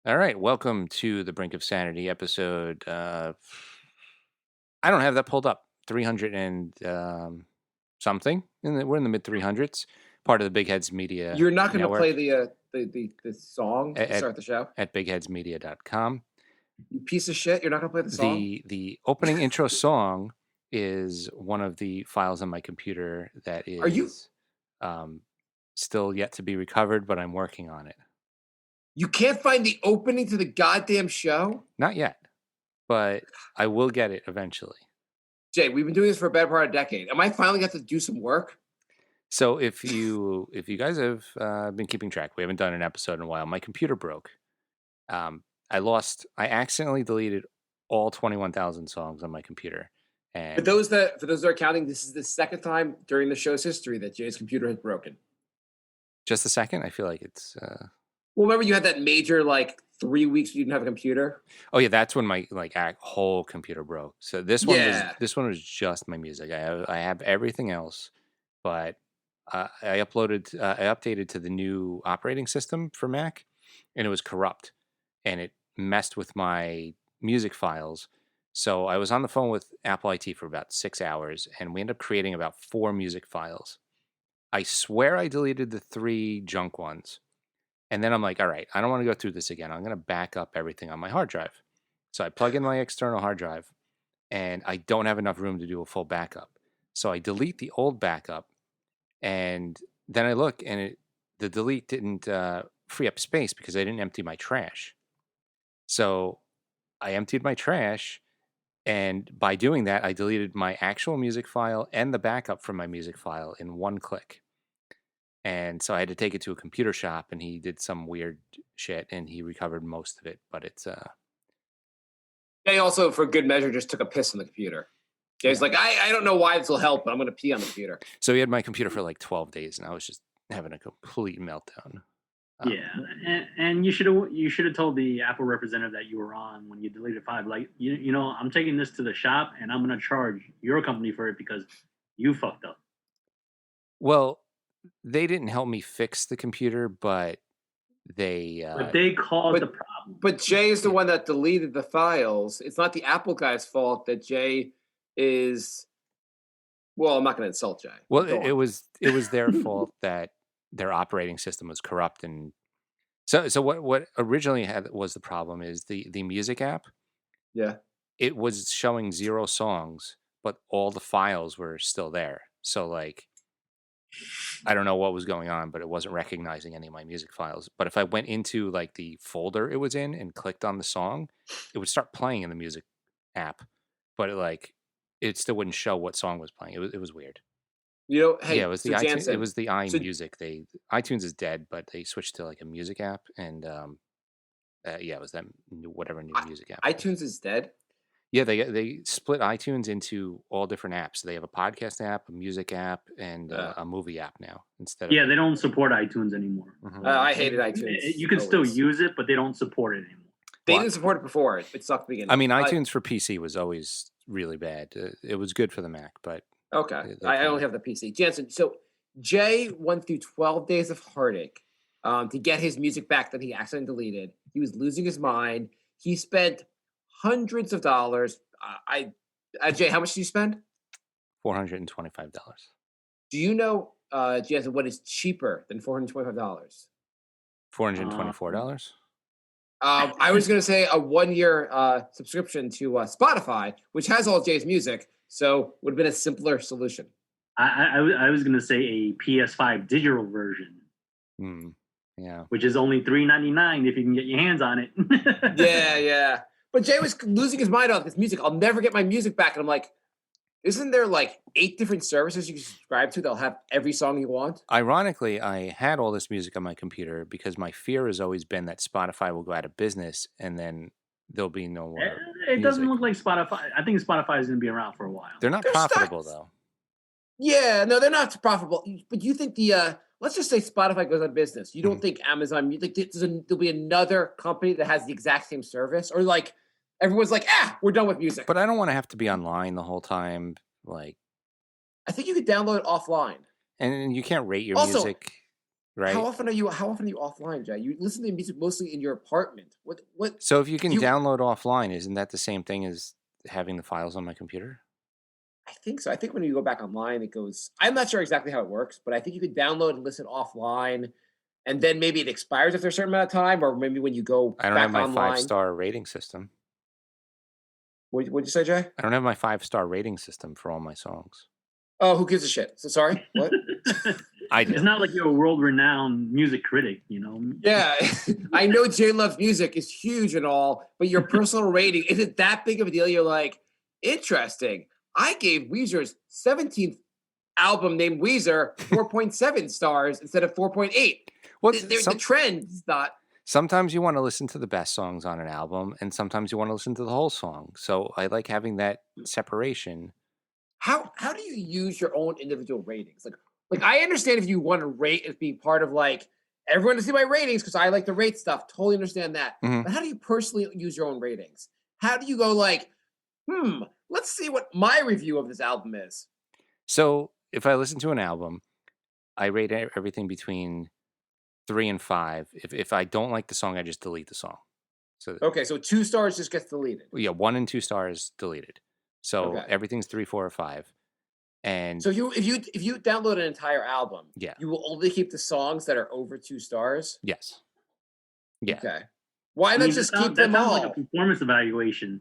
All right, welcome to the Brink of Sanity episode. I don't have that pulled up. 300 and something. We're in the mid 300s. Part of the Big Heads Media You're not going to play Network the song to at start the show? bigheddsmedia.com. You piece of shit! You're not going to play the song? The opening intro song is one of the files on my computer that Are you? is still yet to be recovered, but I'm working on it. You can't find the opening to the goddamn show? Not yet, but I will get it eventually. Jay, we've been doing this for a better part of a decade. Am I finally got to do some work? So if you guys have been keeping track, we haven't done an episode in a while. My computer broke. I accidentally deleted all 21,000 songs on my computer. And For those that are counting, this is the second time during the show's history that Jay's computer has broken. just a second, I feel like it's. Well, remember you had that major 3 weeks you didn't have a computer? Oh yeah, that's when my whole computer broke. So this one was just my music. I have everything else, but I updated to the new operating system for Mac, and it was corrupt, and it messed with my music files. So I was on the phone with Apple IT for about 6 hours, and we ended up creating about 4 music files. I swear I deleted the 3 junk ones. And then I'm like, all right, I don't want to go through this again. I'm going to back up everything on my hard drive. So I plug in my external hard drive, and I don't have enough room to do a full backup. So I delete the old backup, and then I look, and the delete didn't free up space because I didn't empty my trash. So I emptied my trash, and by doing that, I deleted my actual music file and the backup from my music file in one click. And so I had to take it to a computer shop, and he did some weird shit, and he recovered most of it. But it's Jay also, for good measure, just took a piss on the computer. Jay's like, I don't know why this will help, but I'm going to pee on the computer. So he had my computer for like 12 days, and I was just having a complete meltdown. Yeah, and you should have told the Apple representative that you were on when you deleted 5. Like, you know, I'm taking this to the shop, and I'm going to charge your company for it because you fucked up. Well, they didn't help me fix the computer, but they caused the problem. But Jay is the one that deleted the files. It's not the Apple guy's fault that Jay is. Well, I'm not going to insult Jay. Well, it was their fault that their operating system was corrupt, and so what originally was the problem is the music app. Yeah, it was showing 0 songs, but all the files were still there. So like, I don't know what was going on, but it wasn't recognizing any of my music files. But if I went into like the folder it was in and clicked on the song, it would start playing in the music app, but it still wouldn't show what song was playing. It was weird. You know, hey, Yeah, it was the iTunes. It was the iMusic. iTunes is dead, but they switched to like a music app, and it was that whatever new music app. iTunes is dead. Yeah, they split iTunes into all different apps. They have a podcast app, a music app, and a movie app now instead of. Yeah, they don't support iTunes anymore. Mm-hmm. I hated iTunes. You can still use it, but they don't support it anymore. They didn't support it before. It sucked beginning. I mean, iTunes for PC was always really bad. It was good for the Mac, but okay. I only have the PC. Janssen. So Jay went through 12 days of heartache to get his music back that he accidentally deleted. He was losing his mind. He spent hundreds of dollars. Jay, how much did you spend? $425. Do you know, Janssen, what is cheaper than $425? $424. I was going to say a 1-year subscription to Spotify, which has all Jay's music, so would have been a simpler solution. I was going to say a PS5 digital version. Yeah. Which is only $3.99 if you can get your hands on it. Yeah. But Jay was losing his mind on this music. I'll never get my music back. And I'm like, isn't there like 8 different services you can subscribe to that'll have every song you want? Ironically, I had all this music on my computer because my fear has always been that Spotify will go out of business and then there'll be no more. It doesn't look like Spotify. I think Spotify is going to be around for a while. They're not profitable, though. Yeah, no, they're not profitable. But you think let's just say Spotify goes out of business. You don't think Amazon, you think there'll be another company that has the exact same service? Or like, everyone's like, we're done with music. But I don't want to have to be online the whole time. Like, I think you could download it offline. And you can't rate your music. right? How often are you offline, Jay? You listen to music mostly in your apartment. What So if you can you download offline, isn't that the same thing as having the files on my computer? I think so. I think when you go back online, it goes. I'm not sure exactly how it works, but I think you could download and listen offline, and then maybe it expires after a certain amount of time, or maybe when you go I don't have back my online. five-star rating system. What'd you say, Jay? I don't have my five-star rating system for all my songs. Oh, who gives a shit? So sorry. What? I It's do. not like you're a world-renowned music critic, you know. Yeah, I know Jay loves music is huge and all, but your personal rating is it that big of a deal? You're like, interesting. I gave Weezer's 17th album named Weezer 4.7 stars instead of 4.8. Well, The trend is not. sometimes you want to listen to the best songs on an album, and sometimes you want to listen to the whole song. So I like having that separation. How do you use your own individual ratings? Like I understand if you want to rate as being part of like everyone to see my ratings because I like to rate stuff. Totally understand that. Mhm. But how do you personally use your own ratings? How do you go like, let's see what my review of this album is. So if I listen to an album, I rate everything between 3 and 5. If I don't like the song, I just delete the song. So Okay, so 2 stars just gets deleted. yeah, 1 and 2 stars deleted. So Okay. everything's 3, 4, or 5. And So if you download an entire album, yeah, you will only keep the songs that are over 2 stars. yes, yeah. Okay. Why I not mean, just keep that them sounds like a all? performance evaluation.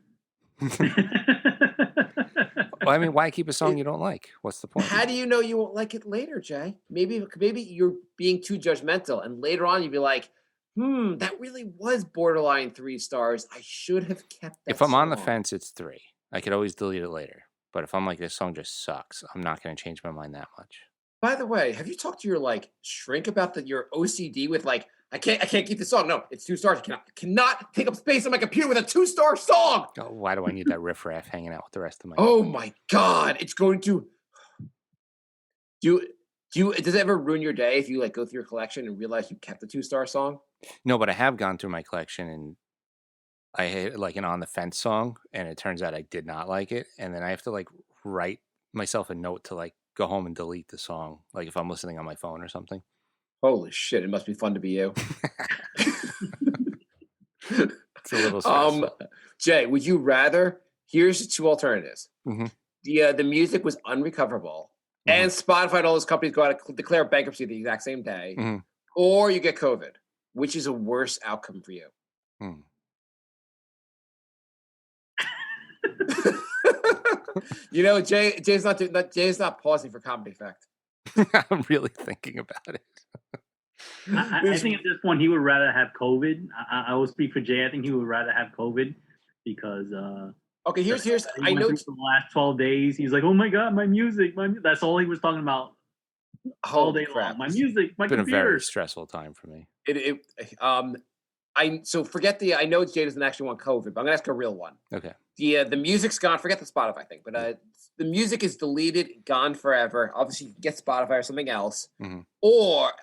Well, I mean, why keep a song It- you don't like? What's the point? How do you know you won't like it later, Jay? Maybe you're being too judgmental, and later on you'd be like, that really was borderline 3 stars. I should have kept If that I'm on the song. fence, it's 3. I could always delete it later. But if I'm like, this song just sucks, I'm not going to change my mind that much. By the way, have you talked to your like shrink about your OCD with like I can't keep the song. No, it's 2 stars. Cannot take up space on my computer with a 2-star song. Oh, why do I need that riffraff hanging out with the rest of my Oh music? my god, it's going to does it ever ruin your day if you like go through your collection and realize you kept the 2-star song? No, but I have gone through my collection and I hit like an on the fence song, and it turns out I did not like it, and then I have to like write myself a note to like go home and delete the song, like if I'm listening on my phone or something. Holy shit, it must be fun to be you. It's a little stressful. Jay, would you rather? Here's the 2 alternatives. Mhm. The music was unrecoverable, and Spotify and all those companies go out and declare bankruptcy the exact same day, Mhm. or you get COVID. Which is a worse outcome for you? Mm. Jay's not pausing for comedy effect. I'm really thinking about it. I think at this point he would rather have COVID. I will speak for Jay. I think he would rather have COVID because Okay, here's he I went know. through the last 12 days. He's like, oh my god, my music, that's all he was talking about all Holy day crap! long. My music, my It's been a computer. very stressful time for me. So forget the. I know Jay doesn't actually want COVID, but I'm gonna ask a real one. Okay. The music's gone. Forget the Spotify thing, but the music is deleted, gone forever. Obviously, you can get Spotify or something else, Mhm. or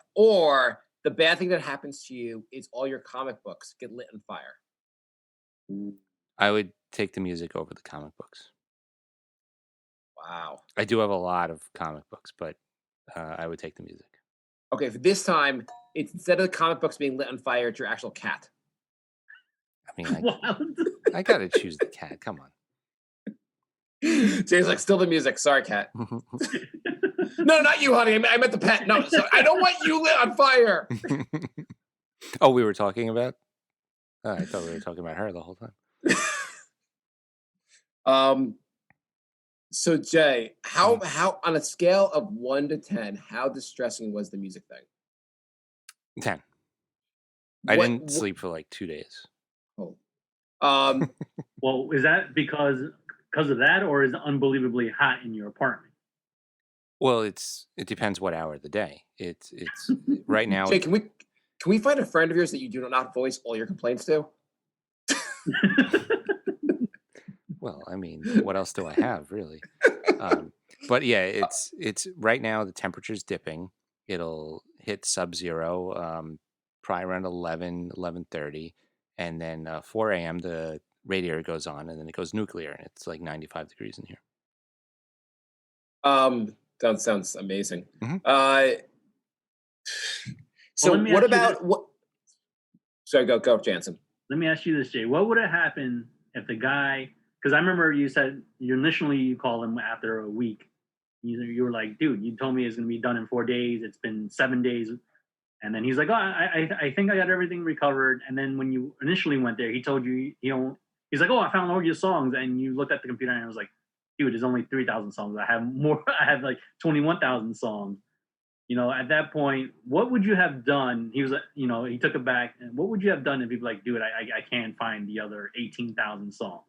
the bad thing that happens to you is all your comic books get lit on fire. I would take the music over the comic books. Wow. I do have a lot of comic books, but I would take the music. Okay, for this time, it's instead of the comic books being lit on fire, it's your actual cat. I mean, I gotta choose the cat. Come on. Jay's like, still the music. Sorry, cat. No, not you, honey. I meant the pet. No, so I don't want you lit on fire. Oh, we were talking about? I thought we were talking about her the whole time. So Jay, how on a scale of 1 to 10, how distressing was the music thing? 10. I didn't sleep for like 2 days. Oh. Well, is that because of that, or is it unbelievably hot in your apartment? Well, it depends what hour of the day. It's right now. Jay, can we find a friend of yours that you do not voice all your complaints to? Well, I mean, what else do I have, really? But yeah, it's right now the temperature's dipping. It'll hit sub-zero, probably around 11:30, and then 4 a.m. the radiator goes on, and then it goes nuclear, and it's like 95 degrees in here. That sounds amazing. Mhm. So what about what? Sorry, go, Janssen. Let me ask you this, Jay. What would have happened if the guy? Because I remember you said you called him after a week. You were like, dude, you told me it's gonna be done in 4 days. It's been 7 days, and then he's like, oh, I think I got everything recovered. And then when you initially went there, he told you he's like, oh, I found all your songs, and you looked at the computer and I was like, dude, there's only 3,000 songs. I have more. I have like 21,000 songs. At that point, what would you have done? He was like, he took it back. And what would you have done if he'd be like, dude, I can't find the other 18,000 songs?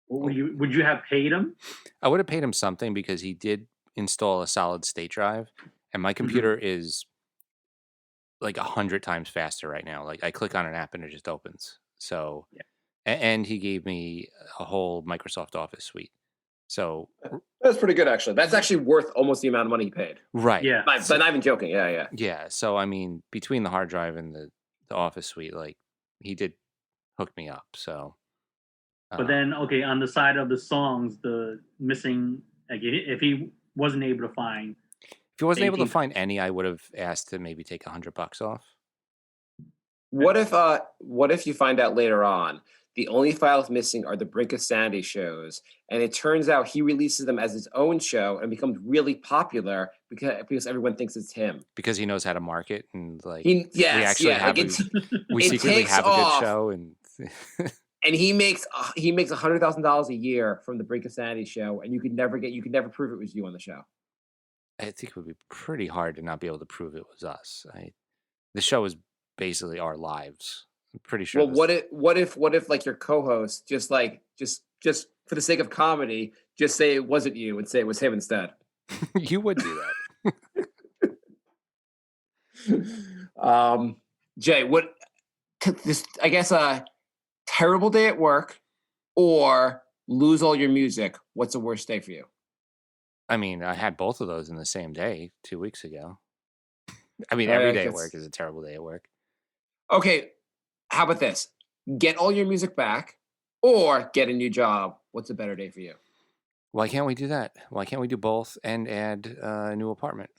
What would you have paid him? I would have paid him something because he did install a solid state drive, and my computer is like 100 times faster right now. Like I click on an app and it just opens. So, and he gave me a whole Microsoft Office suite. So that's pretty good, actually. That's actually worth almost the amount of money he paid. Right. Yeah. But not even joking. Yeah. Yeah. So, I mean, between the hard drive and the Office suite, like he did hook me up. So, but then, okay, on the side of the songs, the missing, like if he wasn't able to find. If he wasn't able to find any, I would have asked to maybe take $100 off. What if you find out later on the only files missing are the Brink of Sanity shows, and it turns out he releases them as his own show and becomes really popular because everyone thinks it's him. Because he knows how to market and like we secretly have a good show and and he makes $100,000 a year from the Brink of Sanity show, and you could never prove it was you on the show. I think it would be pretty hard to not be able to prove it was us. The show is basically our lives. I'm pretty sure. Well, what if like your co-host just for the sake of comedy, just say it wasn't you and say it was him instead? You would do that. Jay, what this? I guess a terrible day at work or lose all your music. What's the worst day for you? I mean, I had both of those in the same day 2 weeks ago. I mean, every day at work is a terrible day at work. Okay, how about this? Get all your music back or get a new job. What's a better day for you? Why can't we do that? Why can't we do both and add a new apartment?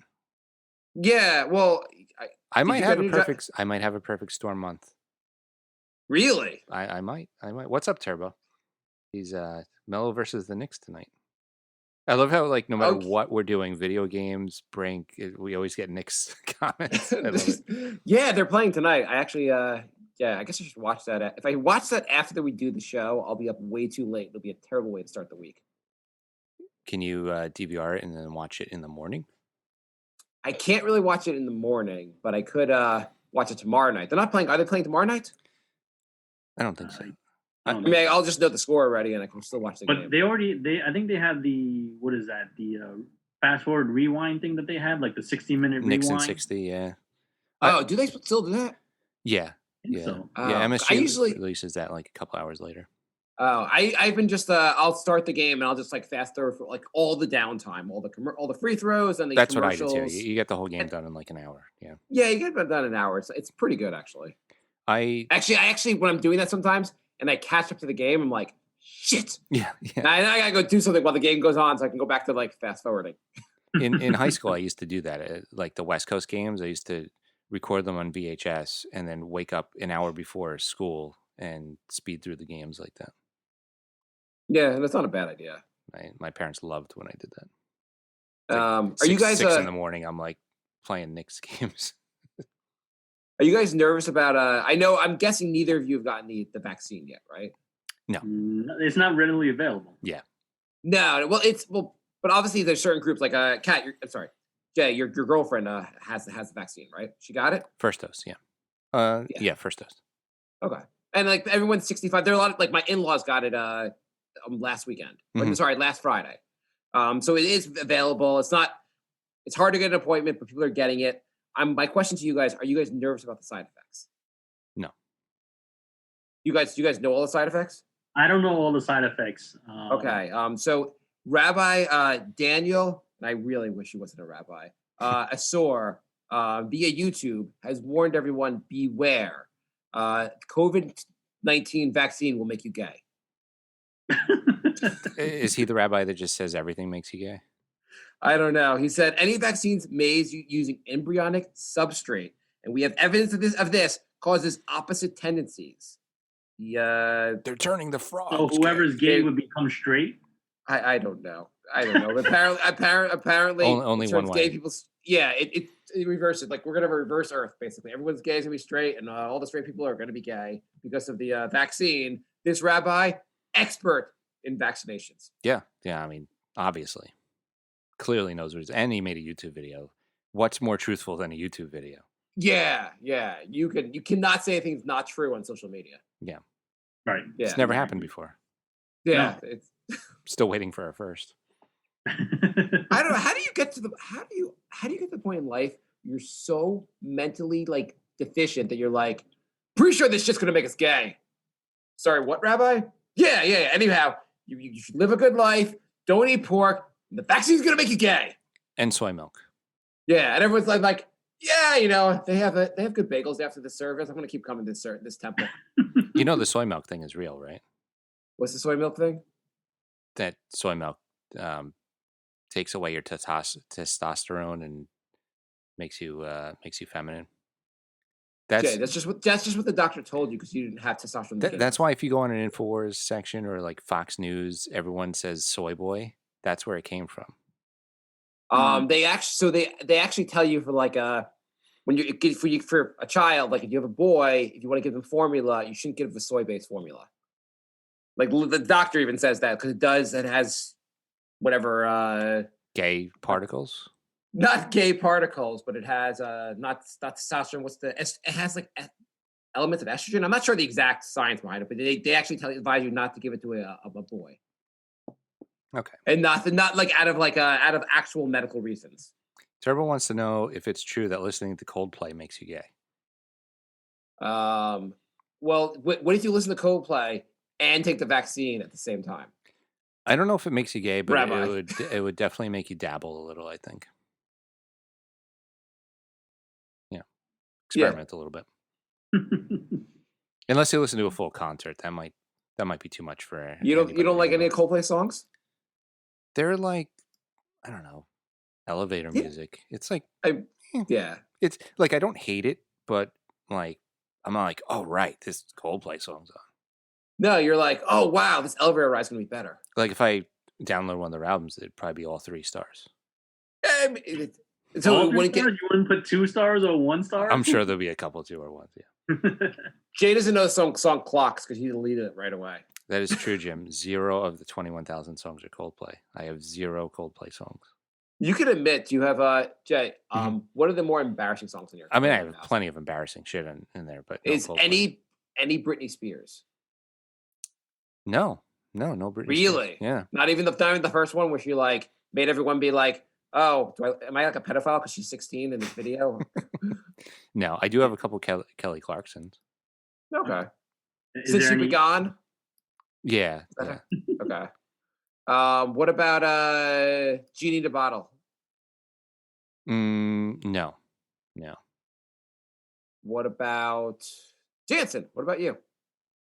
Yeah, well, I might have a perfect storm month. Really? I might. What's up, Turbo? He's Mellow versus the Knicks tonight. I love how, like, no matter what we're doing, video games, Brink, we always get Knicks comments. I love it. Yeah, they're playing tonight. I actually, I guess I should watch that. If I watch that after we do the show, I'll be up way too late. It'll be a terrible way to start the week. Can you DVR it and then watch it in the morning? I can't really watch it in the morning, but I could watch it tomorrow night. They're not playing. Are they playing tomorrow night? I don't think so. I mean, I'll just know the score already, and I can still watch the game. But I think they have the fast forward rewind thing that they have, like the 60-minute rewind. Nixon 60, yeah. Oh, do they still do that? Yeah. So. Yeah, MSG usually releases that like a couple hours later. Oh, I've been just I'll start the game and I'll just like fast forward for like all the downtime, all the free throws and the That's commercials. What I did too. You get the whole game done in like an hour. Yeah. Yeah, you get it done in an hour. It's pretty good actually. I actually when I'm doing that sometimes and I catch up to the game, I'm like, shit. Yeah. I gotta go do something while the game goes on so I can go back to like fast forwarding. In high school, I used to do that. Like the West Coast games, I used to record them on VHS and then wake up an hour before school and speed through the games like that. Yeah, that's not a bad idea. My parents loved when I did that. Are you guys 6 in the morning? I'm like playing Knicks games. Are you guys nervous about? I'm guessing neither of you have gotten the vaccine yet, right? No, it's not readily available. Yeah. No, but obviously there's certain groups like Kat. I'm sorry, Jay. Your girlfriend has the vaccine, right? She got it. First dose, yeah. Yeah, first dose. Okay, and like everyone's 65. There are a lot of like my in-laws got it last weekend. Mm-hmm. Sorry, last Friday. So it is available. It's hard to get an appointment, but people are getting it. My question to you guys: are you guys nervous about the side effects? No. You guys know all the side effects? I don't know all the side effects. Okay. So Rabbi Daniel, and I really wish he wasn't a rabbi, Asor, via YouTube, has warned everyone, beware. COVID-19 vaccine will make you gay. Is he the rabbi that just says everything makes you gay? I don't know. He said any vaccines made using embryonic substrate and we have evidence of this causes opposite tendencies. They're turning the frogs. So whoever's gay would become straight. I don't know. But apparently, only one way. Gay people. Yeah, it reverses. Like we're gonna reverse Earth basically. Everyone's gay is gonna be straight, and all the straight people are gonna be gay because of the vaccine. This rabbi, expert in vaccinations. Yeah. I mean, obviously, clearly knows what it is, and he made a YouTube video. What's more truthful than a YouTube video? Yeah. You cannot say anything's not true on social media. Yeah. Right. Yeah. It's never happened before. Yeah. No. It's still waiting for our first. I don't know. How do you get to the point in life you're so mentally like deficient that you're like, pretty sure this shit's gonna make us gay? Sorry, what, Rabbi? Yeah. Anyhow, you should live a good life. Don't eat pork. The vaccine's gonna make you gay. And soy milk. Yeah, and everyone's like, yeah, they have good bagels after the service. I'm gonna keep coming to this temple. The soy milk thing is real, right? What's the soy milk thing? That soy milk takes away your testosterone and makes you feminine. That's just what the doctor told you because you didn't have testosterone. That's why if you go on an Infowars section or like Fox News, everyone says soy boy. That's where it came from. They actually tell you for like for a child, like if you have a boy, if you want to give them formula, you shouldn't give them a soy-based formula. Like the doctor even says that because it has whatever gay particles. Not gay particles, but it has not testosterone. It has like elements of estrogen. I'm not sure the exact science behind it, but they actually advise you not to give it to a boy. Okay. And not like out of actual medical reasons. So everyone wants to know if it's true that listening to Coldplay makes you gay. Well, what if you listen to Coldplay and take the vaccine at the same time? I don't know if it makes you gay, but Rabbi. it would definitely make you dabble a little, I think. Yeah. Experiment a little bit. Unless you listen to a full concert, that might be too much for you don't like any Coldplay songs? They're like, I don't know, elevator music. It's like it's like I don't hate it, but like I'm not like, oh right, this Coldplay song's on. No, you're like, oh wow, this elevator ride's gonna be better. Like if I download one of their albums, it'd probably be all 3 stars. So you wouldn't put 2 stars or 1 star? I'm sure there'll be a couple 2 or 1s. Yeah. Jay doesn't know the song Clocks because he deleted it right away. That is true, Jim. 0 of the 21,000 songs are Coldplay. I have 0 Coldplay songs. You can admit you have Jay. What are the more embarrassing songs in your? I mean, I have plenty of embarrassing shit in there, but no is Coldplay. any Britney Spears? No Britney. Really? Spears. Yeah. Not even the first one where she like made everyone be like, "Oh, am I like a pedophile because she's 16 in this video?" No, I do have a couple Kelly Clarksons. Okay. Since You've Been Gone. Yeah. Okay. What about Genie to Bottle? No. What about Janssen? What about you?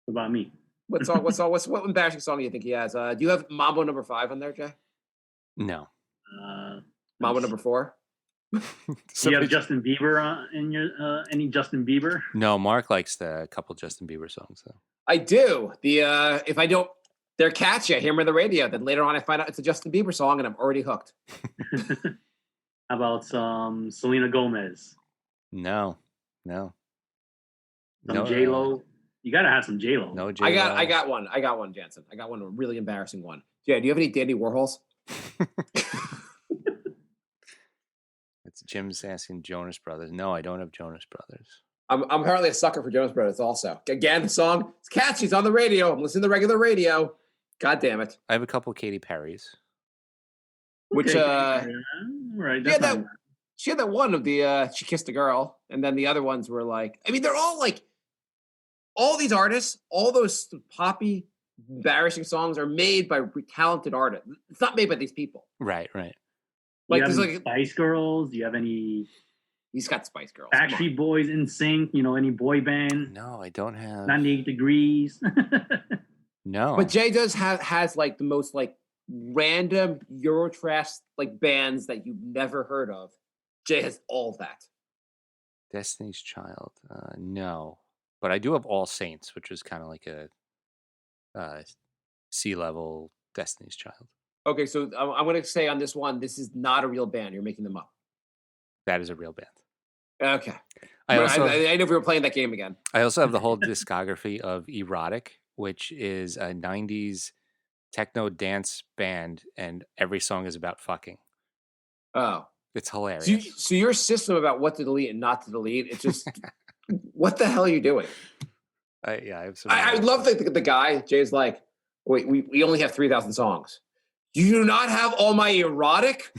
What about me? What embarrassing song do you think he has? Do you have Mambo number 5 on there, Jay? No. Mambo number 4? Do you have Justin Bieber in your any Justin Bieber? No, Mark likes the couple Justin Bieber songs though. I do. If I don't, they're catchy. I hear them on the radio. Then later on, I find out it's a Justin Bieber song, and I'm already hooked. How about some Selena Gomez? No. Some J-Lo. You gotta have some J-Lo. No J-Lo. I got one, Jansen. I got one, a really embarrassing one. Yeah, do you have any Dandy Warhols? It's Jim's asking Jonas Brothers. No, I don't have Jonas Brothers. I'm apparently a sucker for Jonas Brothers also. Again, the song, it's catchy. It's on the radio. I'm listening to the regular radio. God damn it. I have a couple Katy Perry's. Which, right. She had that one of the, she kissed a girl. And then the other ones were like, I mean, they're all like, all these artists, all those poppy, embarrassing songs are made by talented artists. It's not made by these people. Right. Like, there's like Spice Girls. Do you have any? He's got Spice Girls. Backstreet Boys, NSYNC. Any boy band? No, I don't have. 98 Degrees. No. But Jay has like the most like random Eurotrash like bands that you've never heard of. Jay has all of that. Destiny's Child. No, but I do have All Saints, which was kind of like a C-level Destiny's Child. Okay, so I'm going to say on this one, this is not a real band. You're making them up. That is a real band. Okay. I know if we were playing that game again. I also have the whole discography of Erotic, which is a 90s techno dance band, and every song is about fucking. Oh. It's hilarious. So your system about what to delete and not to delete, it's just, what the hell are you doing? I have some. I love the guy, Jay's like, wait, we only have 3,000 songs. You do not have all my Erotic?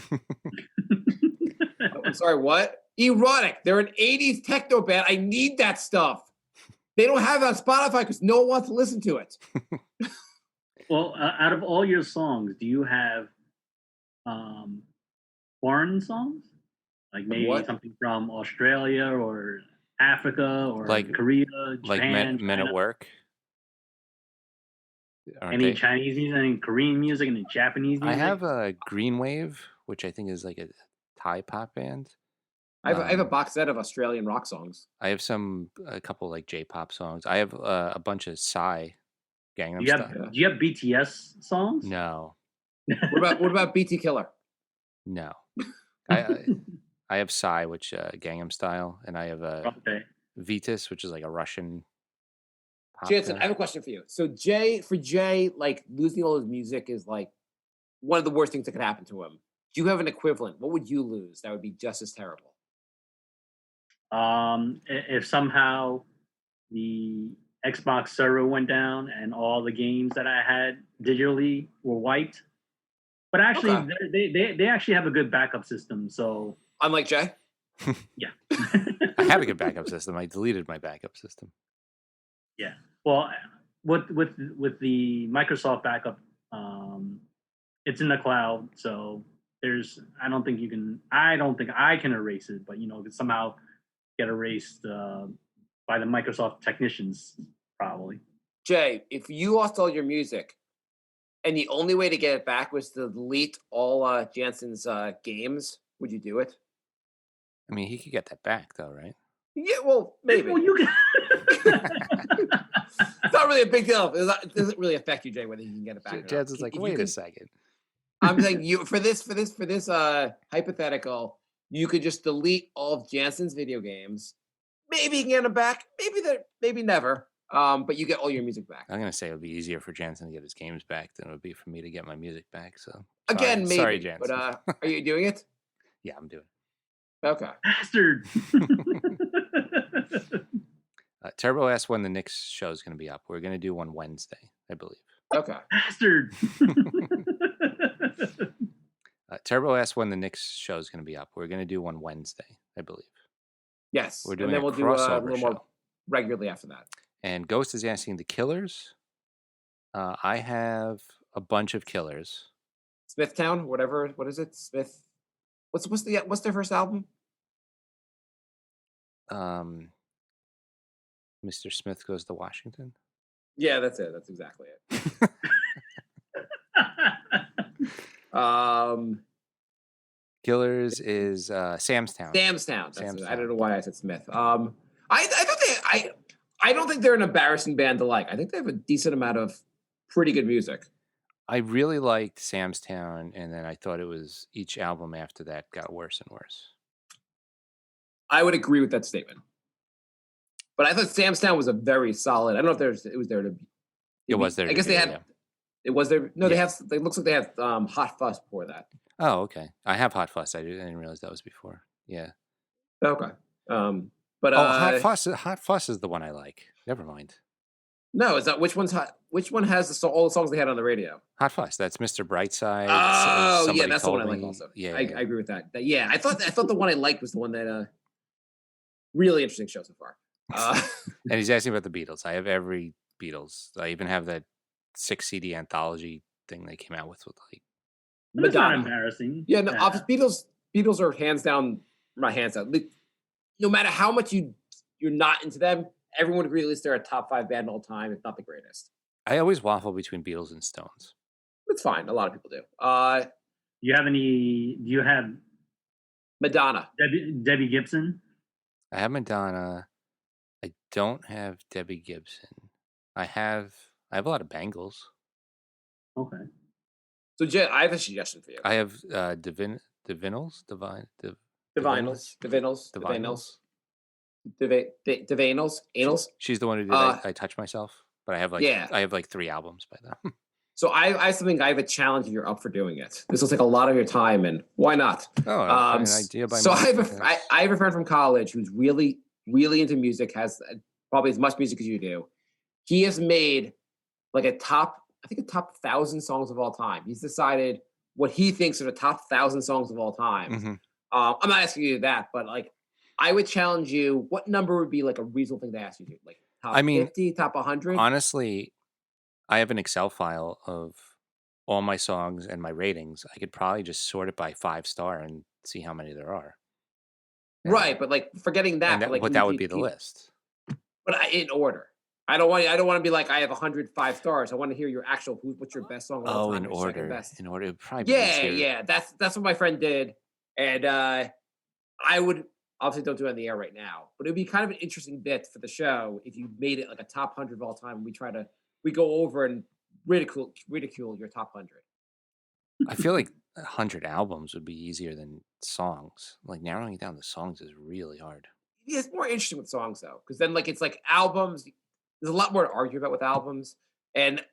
I'm sorry, what? Erotic. They're an 80s techno band. I need that stuff. They don't have it on Spotify because no one wants to listen to it. Well, out of all your songs, do you have foreign songs? Like maybe something from Australia or Africa or like Korea, Japan, like Men at Work? Any Chinese music, any Korean music, any Japanese music? I have a Green Wave, which I think is like a Thai pop band. I have a box set of Australian rock songs. I have a couple like J-pop songs. I have a bunch of Psy Gangnam Style. Do you have BTS songs? No. What about BT Killer? No. I have Psy, which Gangnam Style, and I have Vitas, which is like a Russian pop Janssen, I have a question for you. So Jay, like losing all his music is like one of the worst things that could happen to him. Do you have an equivalent? What would you lose that would be just as terrible? If somehow the Xbox server went down and all the games that I had digitally were wiped. But actually, they actually have a good backup system. So unlike Jay, yeah, I have a good backup system. I deleted my backup system. Yeah, well, with the Microsoft backup, it's in the cloud, so I don't think I can erase it, but it could somehow get erased by the Microsoft technicians, probably. Jay, if you lost all your music, and the only way to get it back was to delete all Janssen's games, would you do it? I mean, he could get that back, though, right? Yeah, well, maybe. Well, you can. It's not really a big deal. It doesn't really affect you, Jay, whether you can get it back. Jansen's like, wait a second. I'm saying for this hypothetical, you could just delete all of Janssen's video games. Maybe you can get them back. Maybe never. But you get all your music back. I'm gonna say it would be easier for Janssen to get his games back than it would be for me to get my music back. So again, maybe. Sorry, Janssen. But are you doing it? Yeah, I'm doing it. Okay. Bastard. Turbo asked when the Knicks show is going to be up. We're going to do one Wednesday, I believe. Okay. Bastard. Turbo asked when the Knicks show is going to be up. We're going to do one Wednesday, I believe. Yes. We're doing and then we'll do a little show. More regularly after that. And Ghost is asking the Killers. I have a bunch of Killers. Smithtown, whatever. What is it? Smith. What's their first album? Mr. Smith Goes to Washington. Yeah, that's it. That's exactly it. Killers is Sam's Town. Sam's Town. I don't know why I said Smith. I don't think they're an embarrassing band to like. I think they have a decent amount of pretty good music. I really liked Sam's Town, and then I thought it was each album after that got worse and worse. I would agree with that statement. But I thought Sam's Town was a very solid. I don't know if it was there to be. It was there. I guess they had. Yeah. It was there. No, they have. It looks like they have Hot Fuss before that. Oh, okay. I have Hot Fuss. I didn't realize that was before. Yeah. Okay. But Hot Fuss is the one I like. Never mind. No, is that which one's hot? Which one has all the songs they had on the radio? Hot Fuss. That's Mr. Brightside. Oh, yeah, that's the one I like also. Yeah, I agree with that. Yeah, I thought the one I liked was the one that really interesting show so far. And he's asking about the Beatles. I have every Beatles. I even have that 6 CD anthology thing they came out with like. That's not embarrassing. Yeah, no, Beatles are hands down. Not hands down. No matter how much you're not into them, everyone agrees at least they're a top 5 band all time, if not the greatest. I always waffle between Beatles and Stones. It's fine. A lot of people do. Do you have Madonna? Madonna. Debbie Gibson? I have Madonna. I don't have Debbie Gibson. I have a lot of Bangles. Okay. So Jay, I have a suggestion for you. I have Divinals. Anals. She's the one who did I Touch Myself, but I have like 3 albums by them. So I have something. I have a challenge. If you're up for doing it, this will take a lot of your time, and why not? Oh, an idea by so Marc, I have a friend from college who's really into music. Has probably as much music as you do. He has made like a top 1,000 songs of all time. He's decided what he thinks are the top 1,000 songs of all time. Mm-hmm. I'm not asking you that, but like I would challenge you. What number would be like a reasonable thing to ask you to? Like top 50, top 100? Honestly, I have an Excel file of all my songs and my ratings. I could probably just sort it by 5-star and see how many there are. Right, but like forgetting that, but that would be the list. But in order. I don't want to be like I have 100 5-stars. I want to hear your actual what's your best song of all time? In order. In order, it'd probably yeah. That's what my friend did, and I would obviously don't do it on the air right now, but it'd be kind of an interesting bit for the show if you made it like a top 100 of all time. We go over and ridicule your top 100. I feel like 100 albums would be easier than songs. Like narrowing it down to songs is really hard. Yeah, it's more interesting with songs though, because then like it's like albums. There's a lot more to argue about with albums, and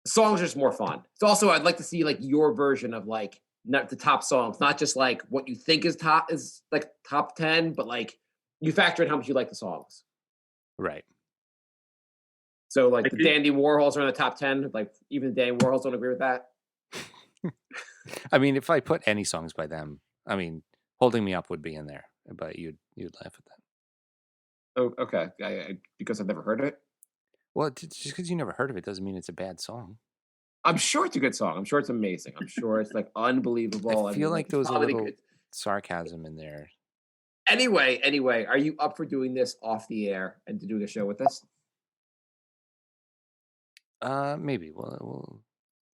songs are just more fun. It's also I'd like to see like your version of like not the top songs, not just like what you think is top 10, but like you factor in how much you like the songs. Right. So like the Dandy Warhols are in the top 10. Like even the Dandy Warhols don't agree with that. I mean, if I put any songs by them, I mean, Holding Me Up would be in there, but you'd laugh at that. Oh, okay. Because I've never heard of it. Well, just because you never heard of it doesn't mean it's a bad song. I'm sure it's a good song. I'm sure it's amazing. I'm sure it's like unbelievable. I feel like there was a little sarcasm in there. Anyway, are you up for doing this off the air and to do the show with us? Maybe. Well,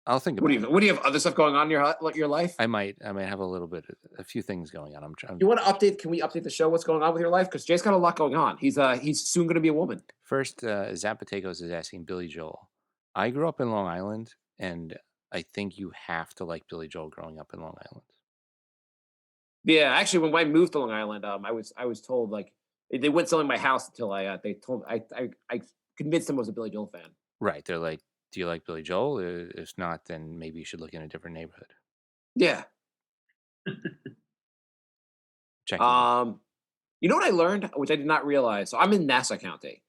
I'll think about it. What do you have other stuff going on in your life? I might have a few things going on. You want to update? Can we update the show? What's going on with your life? Because Jay's got a lot going on. He's soon going to be a woman. First, Zapategos is asking Billy Joel. I grew up in Long Island, and I think you have to like Billy Joel growing up in Long Island. Yeah, actually, when I moved to Long Island, I was told like they wouldn't sell in my house until I convinced them I was a Billy Joel fan. Right. They're like, do you like Billy Joel? If not, then maybe you should look in a different neighborhood. Yeah. Check. You know what I learned, which I did not realize? So I'm in Nassau County.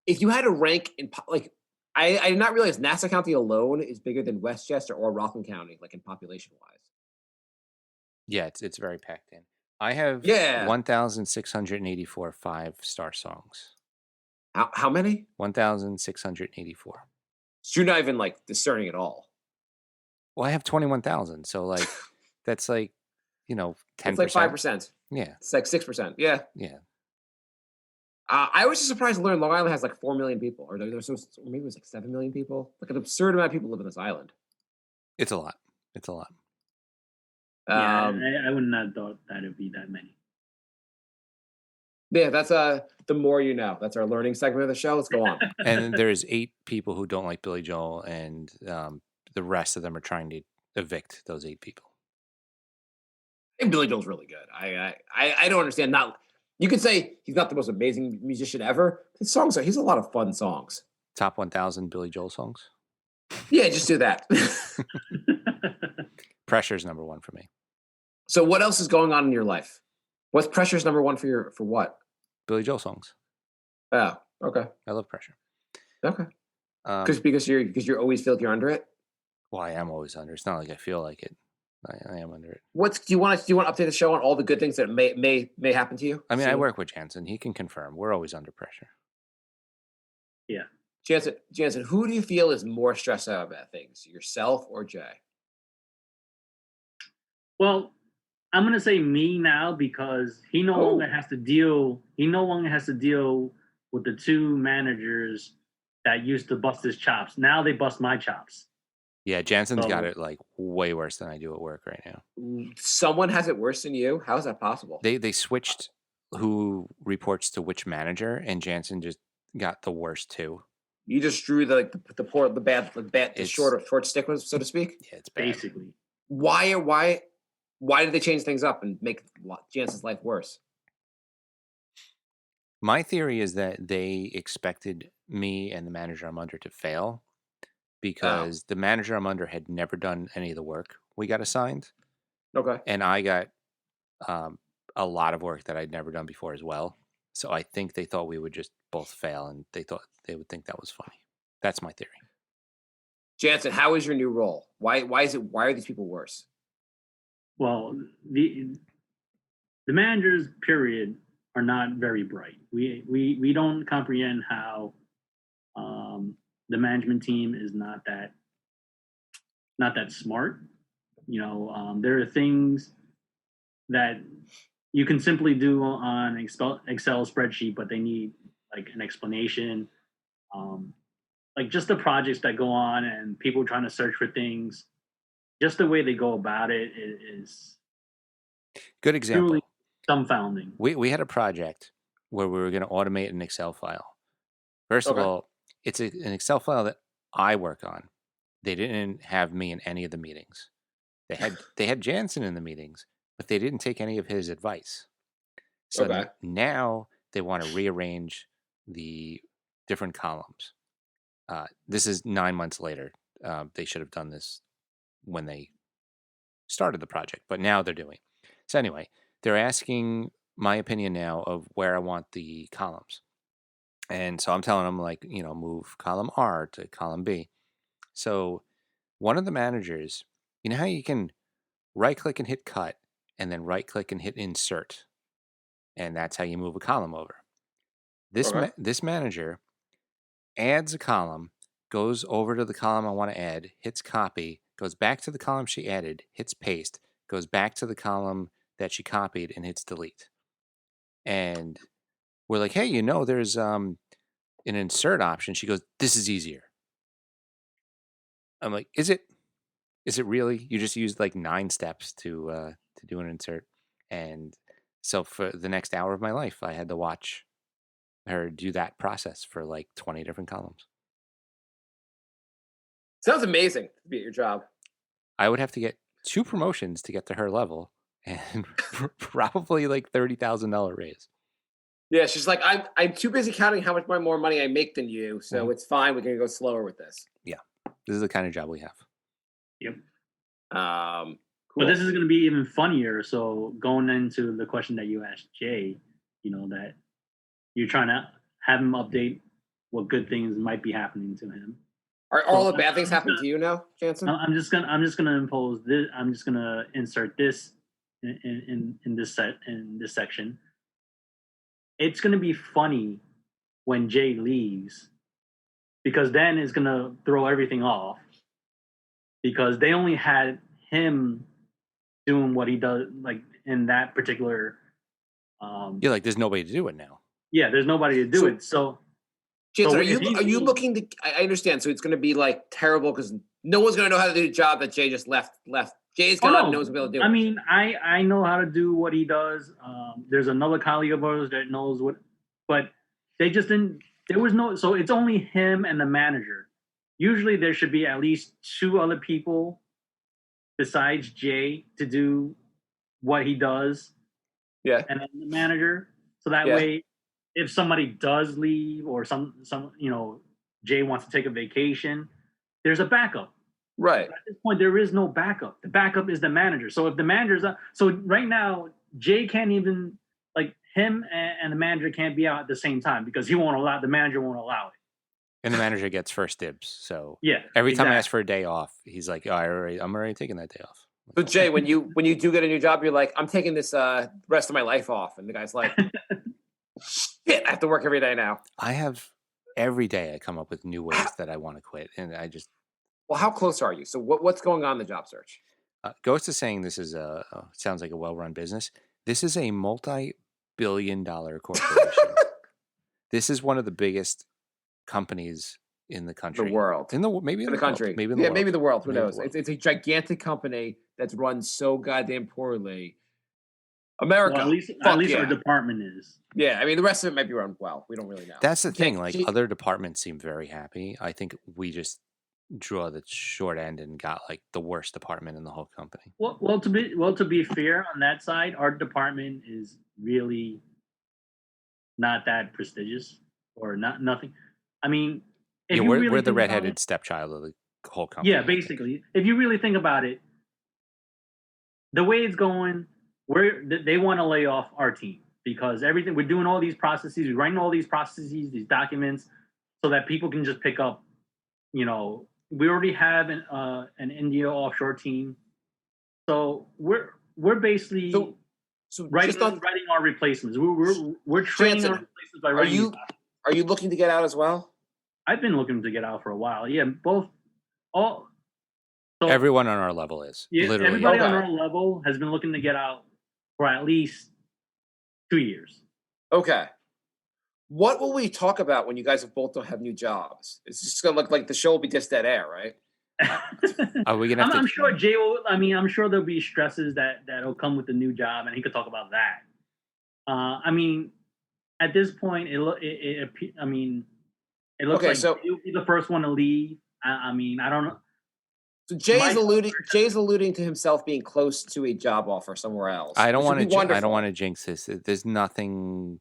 If you had to rank in like, I did not realize Nassau County alone is bigger than Westchester or Rockland County, like in population wise. Yeah, it's very packed in. I have 1,684 5-star songs. How many? 1,684. So you're not even like discerning at all. Well, I have 21,000, so like that's like 10%. It's like 5%. Yeah, it's like 6%. Yeah. Yeah. I was just surprised to learn Long Island has like 4 million people, or maybe it was like 7 million people. Like an absurd amount of people live in this island. It's a lot. Yeah, I would not have thought that it'd be that many. Yeah, that's the more you know. That's our learning segment of the show. Let's go on. And there's 8 people who don't like Billy Joel, and the rest of them are trying to evict those 8 people. I think Billy Joel's really good. I don't understand. You could say he's not the most amazing musician ever. His songs he's a lot of fun songs. Top 1,000 Billy Joel songs. Yeah, just do that. Pressure's number 1 for me. So what else is going on in your life? What's Pressure's number 1 for what? Billy Joel songs. Oh, okay. I love Pressure. Okay. Because you always feel like you're under it. Well, I am always under. It's not like I feel like it. I am under it. Do you want to update the show on all the good things that may happen to you? I mean, I work with Janssen. He can confirm. We're always under pressure. Yeah. Janssen, who do you feel is more stressed out about things, yourself or Jay? Well, I'm gonna say me now because he no longer has to deal with the 2 managers that used to bust his chops. Now they bust my chops. Yeah, Janssen's got it like way worse than I do at work right now. Someone has it worse than you? How is that possible? They switched who reports to which manager, and Janssen just got the worst two. You just drew the short stick, so to speak. Yeah, it's bad. Basically. Why did they change things up and make Janssen's life worse? My theory is that they expected me and the manager I'm under to fail because the manager I'm under had never done any of the work we got assigned. Okay. And I got a lot of work that I'd never done before as well. So I think they thought we would just both fail, and they thought they would think that was funny. That's my theory. Janssen, how is your new role? Why are these people worse? Well, the managers, period, are not very bright. We don't comprehend how the management team is not that smart. There are things that you can simply do on Excel spreadsheet, but they need like an explanation. Like just the projects that go on and people trying to search for things, just the way they go about it is good example. Truly dumbfounding. We had a project where we were going to automate an Excel file. First of all, it's an Excel file that I work on. They didn't have me in any of the meetings. They had Janssen in the meetings, but they didn't take any of his advice. So now they want to rearrange the different columns. This is 9 months later. They should have done this when they started the project, but now they're doing. So anyway, they're asking my opinion now of where I want the columns. And so I'm telling them, like, move column R to column B. So one of the managers, you know how you can right click and hit cut and then right click and hit insert. And that's how you move a column over. This manager adds a column, goes over to the column I want to add, hits copy, goes back to the column she added, hits paste, goes back to the column that she copied and hits delete. And we're like, hey, there's an insert option. She goes, this is easier. I'm like, is it really? You just used like 9 steps to do an insert. And so for the next hour of my life, I had to watch her do that process for like 20 different columns. Sounds amazing to be at your job. I would have to get 2 promotions to get to her level and probably like $30,000 raise. Yeah, she's like, I'm too busy counting how much more money I make than you, so it's fine. We're gonna go slower with this. Yeah, this is the kind of job we have. Yep. Cool. But this is going to be even funnier. So going into the question that you asked Jay, that you're trying to have him update what good things might be happening to him. Are all the bad things happening to you now, Janssen? I'm just gonna impose this. I'm just gonna insert this in this section. It's gonna be funny when Jay leaves, because then it's gonna throw everything off, because they only had him doing what he does, like in that particular. You're like, there's nobody to do it now. Yeah, there's nobody to do it. So, Janssen, are you looking to? I understand. So it's going to be like terrible because no one's going to know how to do the job that Jay just left. Jay's gone. No one's going to be able to do it. I mean, I know how to do what he does. There's another colleague of ours that knows what, but they just didn't. There was no. So it's only him and the manager. Usually there should be at least 2 other people besides Jay to do what he does. Yeah. And then the manager. So that way, if somebody does leave or some Jay wants to take a vacation, there's a backup. Right. But at this point, there is no backup. The backup is the manager. So if the manager's so right now, Jay can't even, like, him and the manager can't be out at the same time because the manager won't allow it. And the manager gets first dibs. So yeah, every time I ask for a day off, he's like, oh, I'm already taking that day off. So Jay, when you do get a new job, you're like, I'm taking this rest of my life off. And the guy's like, shit, I have to work every day now. I have every day I come up with new ways that I want to quit. And I just. Well, how close are you? So what's going on in the job search? Ghost is saying this is sounds like a well-run business. This is a multi-billion-dollar corporation. This is one of the biggest companies in the country. The world. Maybe in the country. Maybe in the world. Maybe the world. Who knows? It's a gigantic company that's run so goddamn poorly. America. Well, at least our department is. Yeah, I mean, the rest of it might be run well. We don't really know. That's the thing. Like, other departments seem very happy. I think we just draw the short end and got like the worst department in the whole company. Well, to be fair on that side, our department is really not that prestigious or nothing. I mean, yeah, we're the redheaded stepchild of the whole company. Yeah, basically, if you really think about it, the way it's going, they want to lay off our team because everything we're doing, all these processes, we're writing all these processes, these documents, so that people can just pick up. You know, we already have an India offshore team, so we're basically writing our replacements. We're training our replacements by writing. Are you looking to get out as well? I've been looking to get out for a while. Yeah, so everyone on our level is. Yeah, literally. Everybody on our level has been looking to get out for at least 2 years. Okay. What will we talk about when you guys both don't have new jobs? It's just going to look like the show will be just dead air, right? Are we gonna? I'm sure Jay will. I mean, I'm sure there'll be stresses that'll come with the new job, and he could talk about that. I mean, at this point, it looks okay, like so he'll be the first one to leave. I mean, I don't know. So Jay's alluding to himself being close to a job offer somewhere else. I don't want to jinx this. There's nothing.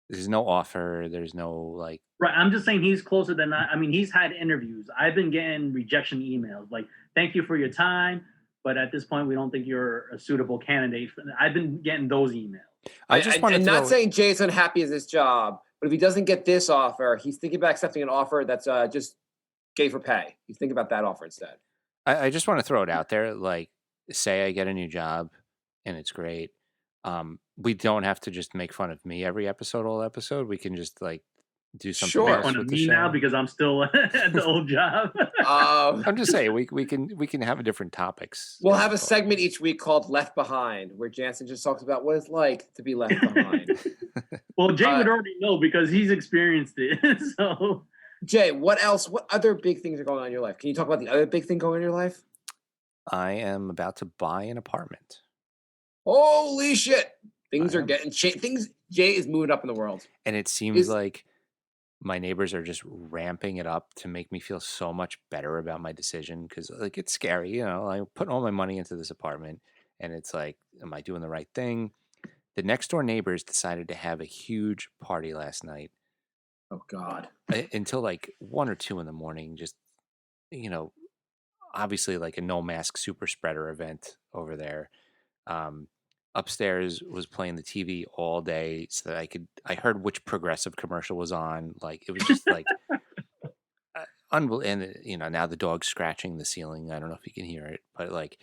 There's no offer. There's no like. Right. I'm just saying he's closer than I mean, he's had interviews. I've been getting rejection emails like, "Thank you for your time, but at this point, we don't think you're a suitable candidate." I've been getting those emails. Not saying Jay's unhappy at his job, but if he doesn't get this offer, he's thinking about accepting an offer that's just gay for pay. You think about that offer instead. I just want to throw it out there. Like, say I get a new job and it's great. We don't have to just make fun of me all episode. We can just like do something else fun with of the me show. Now because I'm still at the old job. I'm just saying we can have different topics. We'll have a segment each week called Left Behind, where Janssen just talks about what it's like to be left behind. Well, Jay would already know because he's experienced it. So, Jay, what else? What other big things are going on in your life? Can you talk about the other big thing going on in your life? I am about to buy an apartment. Holy shit! Things are getting things. Jay is moving up in the world, and it seems like my neighbors are just ramping it up to make me feel so much better about my decision because, like, it's scary. You know, I put all my money into this apartment, and it's like, am I doing the right thing? The next door neighbors decided to have a huge party last night. Oh God! Until like 1 or 2 in the morning, just obviously like a no mask super spreader event over there. Upstairs was playing the TV all day so that I heard which Progressive commercial was on. Like, it was just like unbelievable. And now the dog's scratching the ceiling. I don't know if you can hear it, but like,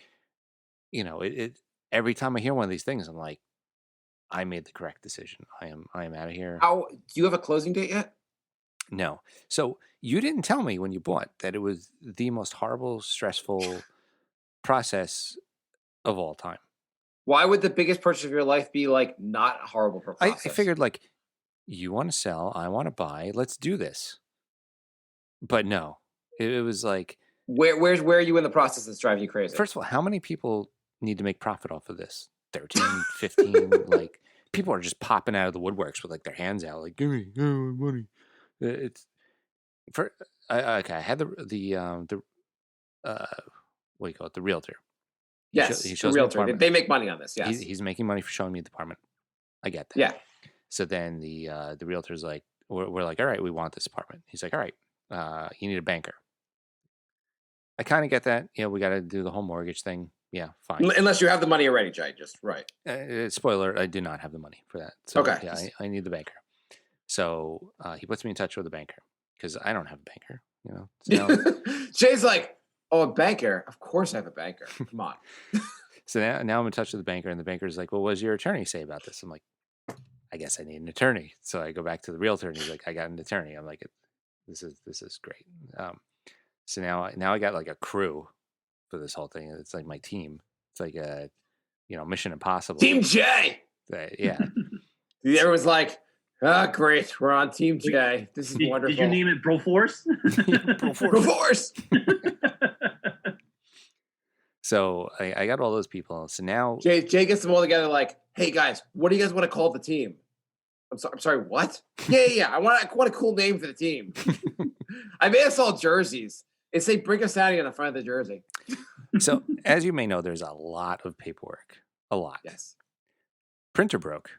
it every time I hear one of these things, I'm like, I made the correct decision. I am out of here. Do you have a closing date yet? No. So you didn't tell me when you bought that it was the most horrible, stressful process of all time. Why would the biggest purchase of your life be like not horrible for process? I figured like, you want to sell, I want to buy, let's do this. But no, it was like, where are you in the process that's driving you crazy? First of all, how many people need to make profit off of this? 13, 15, like people are just popping out of the woodworks with like their hands out, like, give me money. It's for I had the what do you call it? The realtor. Yes, he shows the realtor. They make money on this. Yes, he's making money for showing me the apartment. I get that. Yeah. So then the realtor's like, we're like, all right, we want this apartment. He's like, all right, you need a banker. I kind of get that. We got to do the whole mortgage thing. Yeah, fine. Unless you have the money already, Jay. Just right. Spoiler: I do not have the money for that. So, okay. Yeah, I need the banker. So he puts me in touch with a banker because I don't have a banker. So Jay's like, oh, a banker? Of course I have a banker. Come on. So now I'm in touch with the banker, and the banker's like, well, what does your attorney say about this? I'm like, I guess I need an attorney. So I go back to the realtor, and he's like, I got an attorney. I'm like, this is great. So now I got like a crew for this whole thing. It's like my team. It's like a Mission Impossible. Team J. Yeah. Everyone's like, great, we're on Team J. This is wonderful. Did you name it Broforce? Broforce. So I got all those people. So now Jay gets them all together like, hey guys, what do you guys want to call the team? I'm sorry, what? Yeah. I want a cool name for the team. I made us all jerseys. It say Brink of Sanity on the front of the jersey. So as you may know, there's a lot of paperwork. A lot. Yes. Printer broke.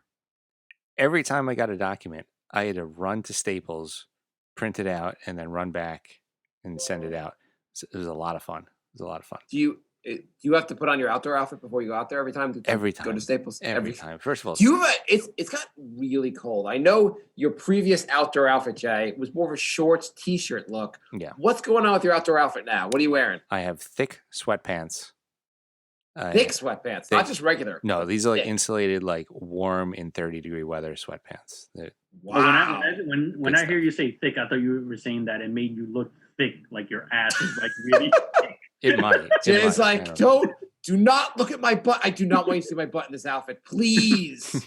Every time I got a document, I had to run to Staples, print it out, and then run back and send it out. So it was a lot of fun. Do you have to put on your outdoor outfit before you go out there every time? Every time. Go to Staples? Every time. First of all, do you have it's got really cold. I know your previous outdoor outfit, Jay, was more of a shorts t-shirt look. Yeah. What's going on with your outdoor outfit now? What are you wearing? I have thick sweatpants. Thick sweatpants, not just regular. No, these are like insulated, like warm in 30-degree weather sweatpants. Wow. When I hear you say thick, I thought you were saying that it made you look thick, like your ass is like really thick. It might. It's like, do not look at my butt. I do not want you to see my butt in this outfit. Please.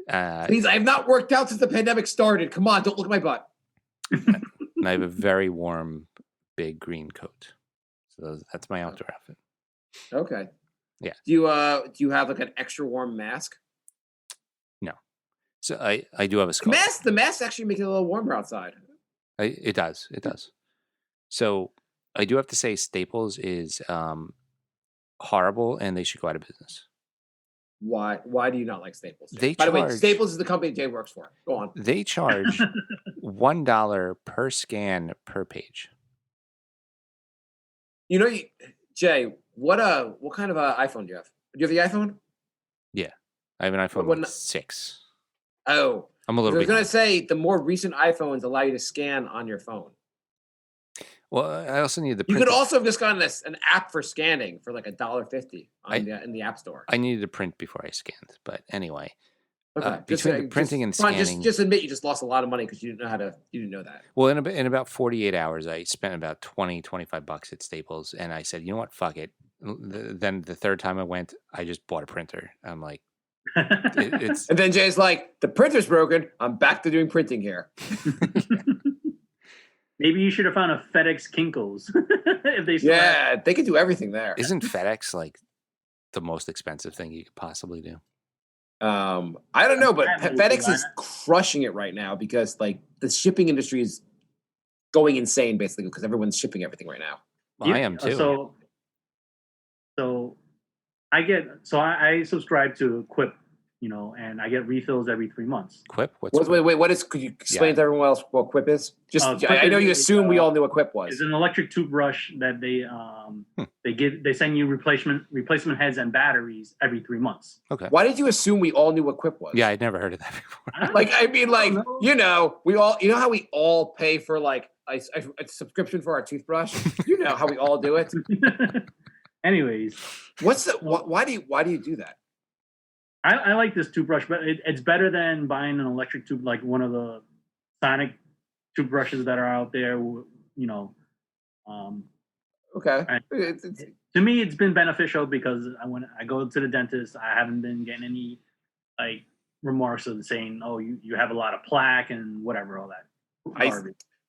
Please, I have not worked out since the pandemic started. Come on, don't look at my butt. And I have a very warm, big green coat. So that's my outdoor outfit. Okay. Yeah. Do you have like an extra warm mask? No. So I do have a scarf. The mask actually makes it a little warmer outside. It does. So I do have to say Staples is horrible and they should go out of business. Why do you not like Staples? By the way, Staples is the company Jay works for. Go on. They charge $1 per scan per page. You know, Jay, what kind of iPhone do you have? Do you have the iPhone? Yeah, I have an iPhone 6. Oh, I'm a little bit. I was going to say the more recent iPhones allow you to scan on your phone. Well, I also need the. You could also have just gotten an app for scanning for like $1.50 in the App Store. I needed to print before I scanned, but anyway. Okay. Between the printing and scanning, just admit you just lost a lot of money because you didn't know that. Well, in about 48 hours, I spent about $25 at Staples, and I said, you know what, fuck it. Then the third time I went, I just bought a printer. I'm like, it's. And then Jay's like, the printer's broken. I'm back to doing printing here. Maybe you should have found a FedEx Kinko's if they. They could do everything there. Isn't FedEx like the most expensive thing you could possibly do? I don't know, but FedEx is crushing it right now because like the shipping industry is going insane basically because everyone's shipping everything right now. Well, I am too. So I subscribe to Quip, and I get refills every 3 months. Quip? Wait, what is? Could you explain to everyone else what Quip is? I know you assume we all knew what Quip was. It's an electric toothbrush that they send you replacement heads and batteries every 3 months. Okay. Why did you assume we all knew what Quip was? Yeah, I'd never heard of that before. We all, how we all pay for like a subscription for our toothbrush. You know how we all do it. Anyways, why do you do that? I like this toothbrush, but it's better than buying an electric tube like one of the Sonic toothbrushes that are out there. Okay. To me, it's been beneficial because when I go to the dentist, I haven't been getting any like remarks of saying, "Oh, you have a lot of plaque and whatever, all that."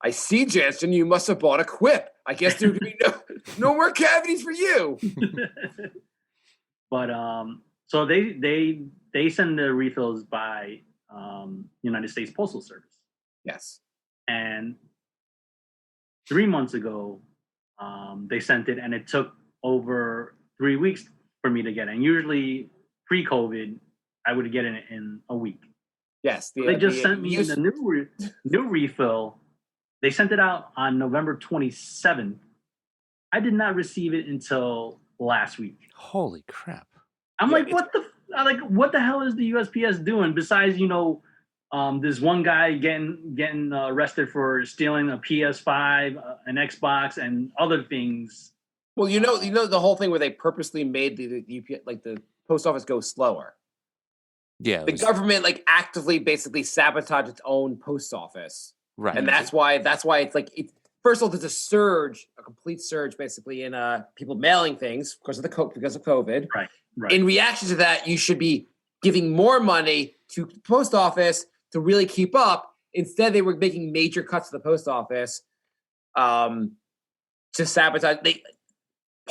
I see, Janssen. You must have bought a Quip. I guess there could be no more cavities for you. But so they send the refills by United States Postal Service. Yes. And 3 months ago, they sent it, and it took over 3 weeks for me to get it. And usually, pre-COVID, I would get it in a week. Yes. They just sent me the new refill. They sent it out on November 27th. I did not receive it until last week. Holy crap! I'm like, what the hell is the USPS doing? Besides, this one guy getting arrested for stealing a PS5, an Xbox, and other things. Well, the whole thing where they purposely made the post office go slower. Yeah, the government actively basically sabotaged its own post office. Right. And that's why it's first of all, there's a complete surge basically in people mailing things because of COVID. Right. In reaction to that, you should be giving more money to the post office to really keep up. Instead, they were making major cuts to the post office to sabotage.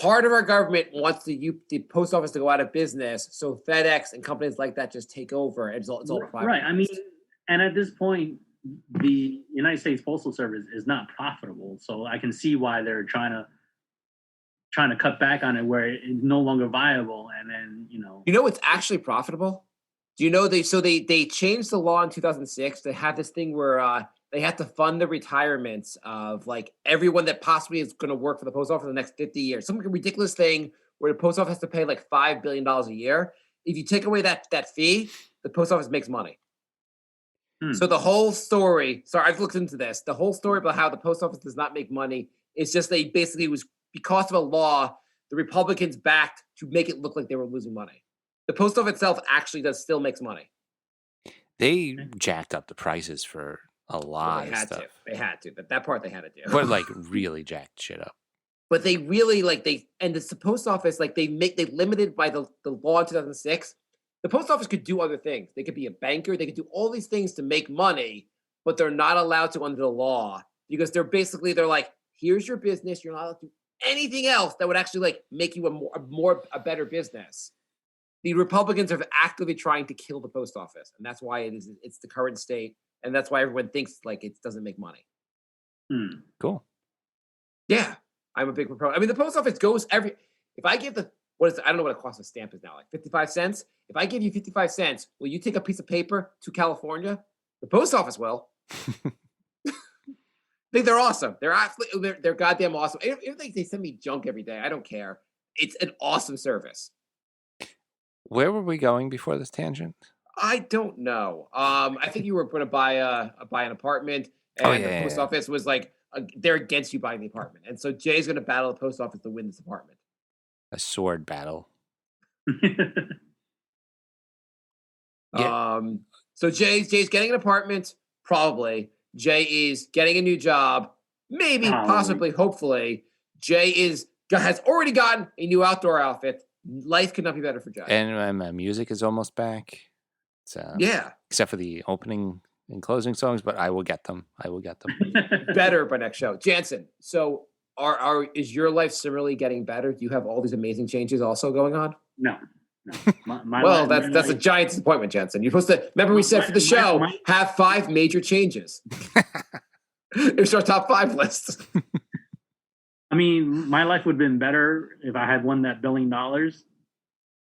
part of our government wants the post office to go out of business, so FedEx and companies like that just take over. And it's all private. Right. I mean, and at this point, the United States Postal Service is not profitable, so I can see why they're trying to cut back on it where it's no longer viable. And then it's actually profitable. Do you know they changed the law in 2006 to have this thing where they have to fund the retirements of like everyone that possibly is going to work for the post office for the next 50 years. Some ridiculous thing where the post office has to pay like $5 billion a year. If you take away that fee, the post office makes money. So the whole story, I've looked into this. The whole story about how the post office does not make money is just they basically was because of a law the Republicans backed to make it look like they were losing money. The post office itself actually still makes money. Mm-hmm. They jacked up the prices for a lot of stuff. They had to. That part they had to do. But like really jacked shit up. But they really and the post office they limited by the law in 2006. The post office could do other things. They could be a banker. They could do all these things to make money, but they're not allowed to under the law because they're like, here's your business. You're not allowed to do anything else that would actually make you a better business. The Republicans are actively trying to kill the post office, and that's why it's the current state, and that's why everyone thinks it doesn't make money. Cool. Yeah, I'm a big proponent. I mean, the post office goes if I give I don't know what it costs a stamp is now, like 55 cents. If I give you 55 cents, will you take a piece of paper to California? The post office will. I think they're awesome. They're goddamn awesome. Even they send me junk every day. I don't care. It's an awesome service. Where were we going before this tangent? I don't know. I think you were going to buy an apartment, and the post office was they're against you buying the apartment, and so Jay's going to battle the post office to win this apartment. A sword battle. So Jay's getting an apartment, probably. Jay is getting a new job, maybe, possibly, hopefully. Jay has already gotten a new outdoor outfit. Life could not be better for Jay. And my music is almost back. So yeah, except for the opening and closing songs, but I will get them. Better by next show, Janssen. So is your life similarly getting better? Do you have all these amazing changes also going on? No. Well, that's a giant disappointment, Janssen. You're supposed to remember we said for the show have 5 major changes. Here's our top 5 list. I mean, my life would have been better if I had won that $1 billion.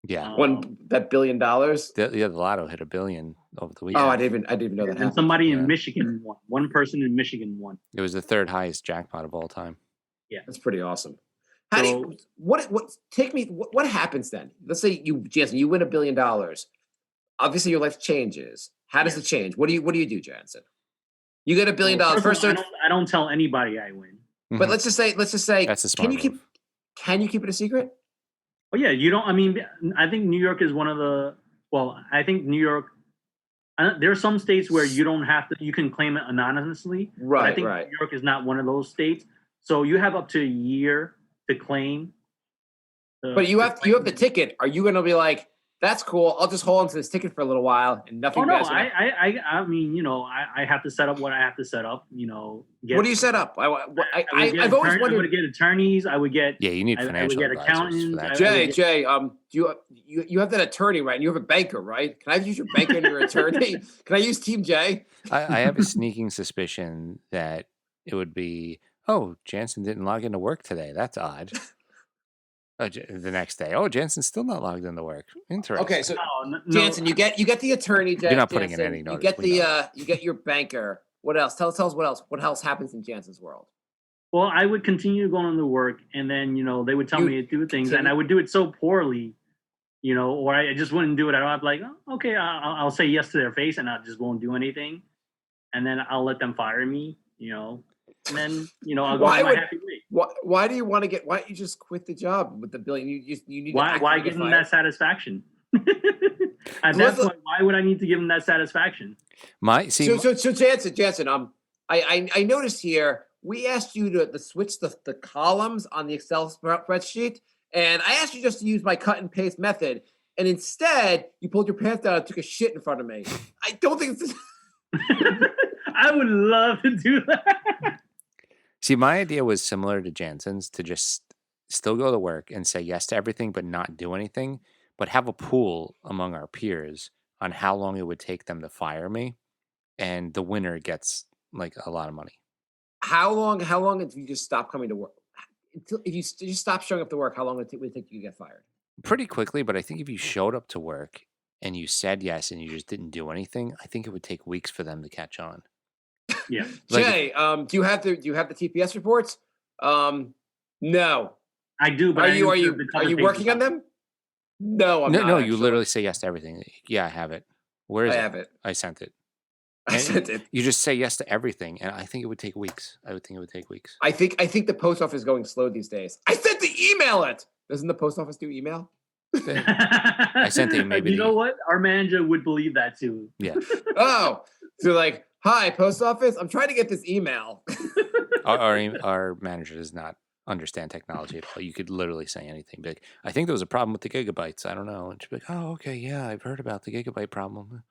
Yeah, won that $1 billion. The lotto hit $1 billion over the weekend. Oh, I didn't even know that. And somebody in Michigan won. One person in Michigan won. It was the 3rd highest jackpot of all time. Yeah, that's pretty awesome. What happens then? Let's say Janssen, you win $1 billion. Obviously, your life changes. How does it change? What do you do, Janssen? You get $1 billion. First, I don't tell anybody I win. But let's just say that's a smart move. Can you keep it a secret? Oh yeah, you don't. I mean, I think New York is one of the. Well, I think New York. There are some states where you don't have to. You can claim it anonymously. Right. I think New York is not one of those states. So you have up to a year to claim. But you have the ticket. Are you going to be like, that's cool, I'll just hold on to this ticket for a little while and nothing? Oh no, I mean, I have to set up what I have to set up. What do you set up? I've always wondered. I would get attorneys. I would get. Yeah, you need financial I would get accountants. Jay, you have that attorney, right? And you have a banker, right? Can I use your banker and your attorney? Can I use Team J? I have a sneaking suspicion that it would be, Janssen didn't log into work today. That's odd. The next day, Janssen's still not logged into work. Interesting. Okay, so Janssen, you get the attorney. You're not putting in any notice. You get your banker. What else? Tell us what else. What else happens in Janssen's world? Well, I would continue going to work, and then they would tell me to do things, and I would do it so poorly, or I just wouldn't do it at all. I'd be like, okay, I'll say yes to their face, and I just won't do anything, and then I'll let them fire me, and then I'll go on my happy way. Why do you want to get? Why don't you just quit the job with the $1 billion? You need. Why give them that satisfaction? At that point, why would I need to give them that satisfaction? So Janssen, I noticed here we asked you to switch the columns on the Excel spreadsheet, and I asked you just to use my cut and paste method, and instead you pulled your pants down and took a shit in front of me. I don't think it's. I would love to do that. See, my idea was similar to Janssen's, to just still go to work and say yes to everything, but not do anything, but have a pool among our peers on how long it would take them to fire me, and the winner gets like a lot of money. How long if you just stop coming to work? Until if you just stop showing up to work, how long would it take you to get fired? Pretty quickly, but I think if you showed up to work and you said yes and you just didn't do anything, I think it would take weeks for them to catch on. Yeah. Like Jay, do you have the TPS reports? No. I do, but Are you working on them? No, I'm no, not. no, you actually. literally say yes to everything. Yeah, I have it. Where is I it? have it. I sent it. I sent it. You just say yes to everything, and I think it would take weeks. I would think it would take weeks. I think the post office is going slow these days. I sent the email it. Doesn't the post office do email? I sent it. Maybe you know what? Our manager would believe that too. Yeah. Oh, so like, hi, post office. I'm trying to get this email. our manager does not understand technology at all. You could literally say anything. Be like, I think there was a problem with the gigabytes. I don't know. And she'd be like, oh, okay, yeah, I've heard about the gigabyte problem.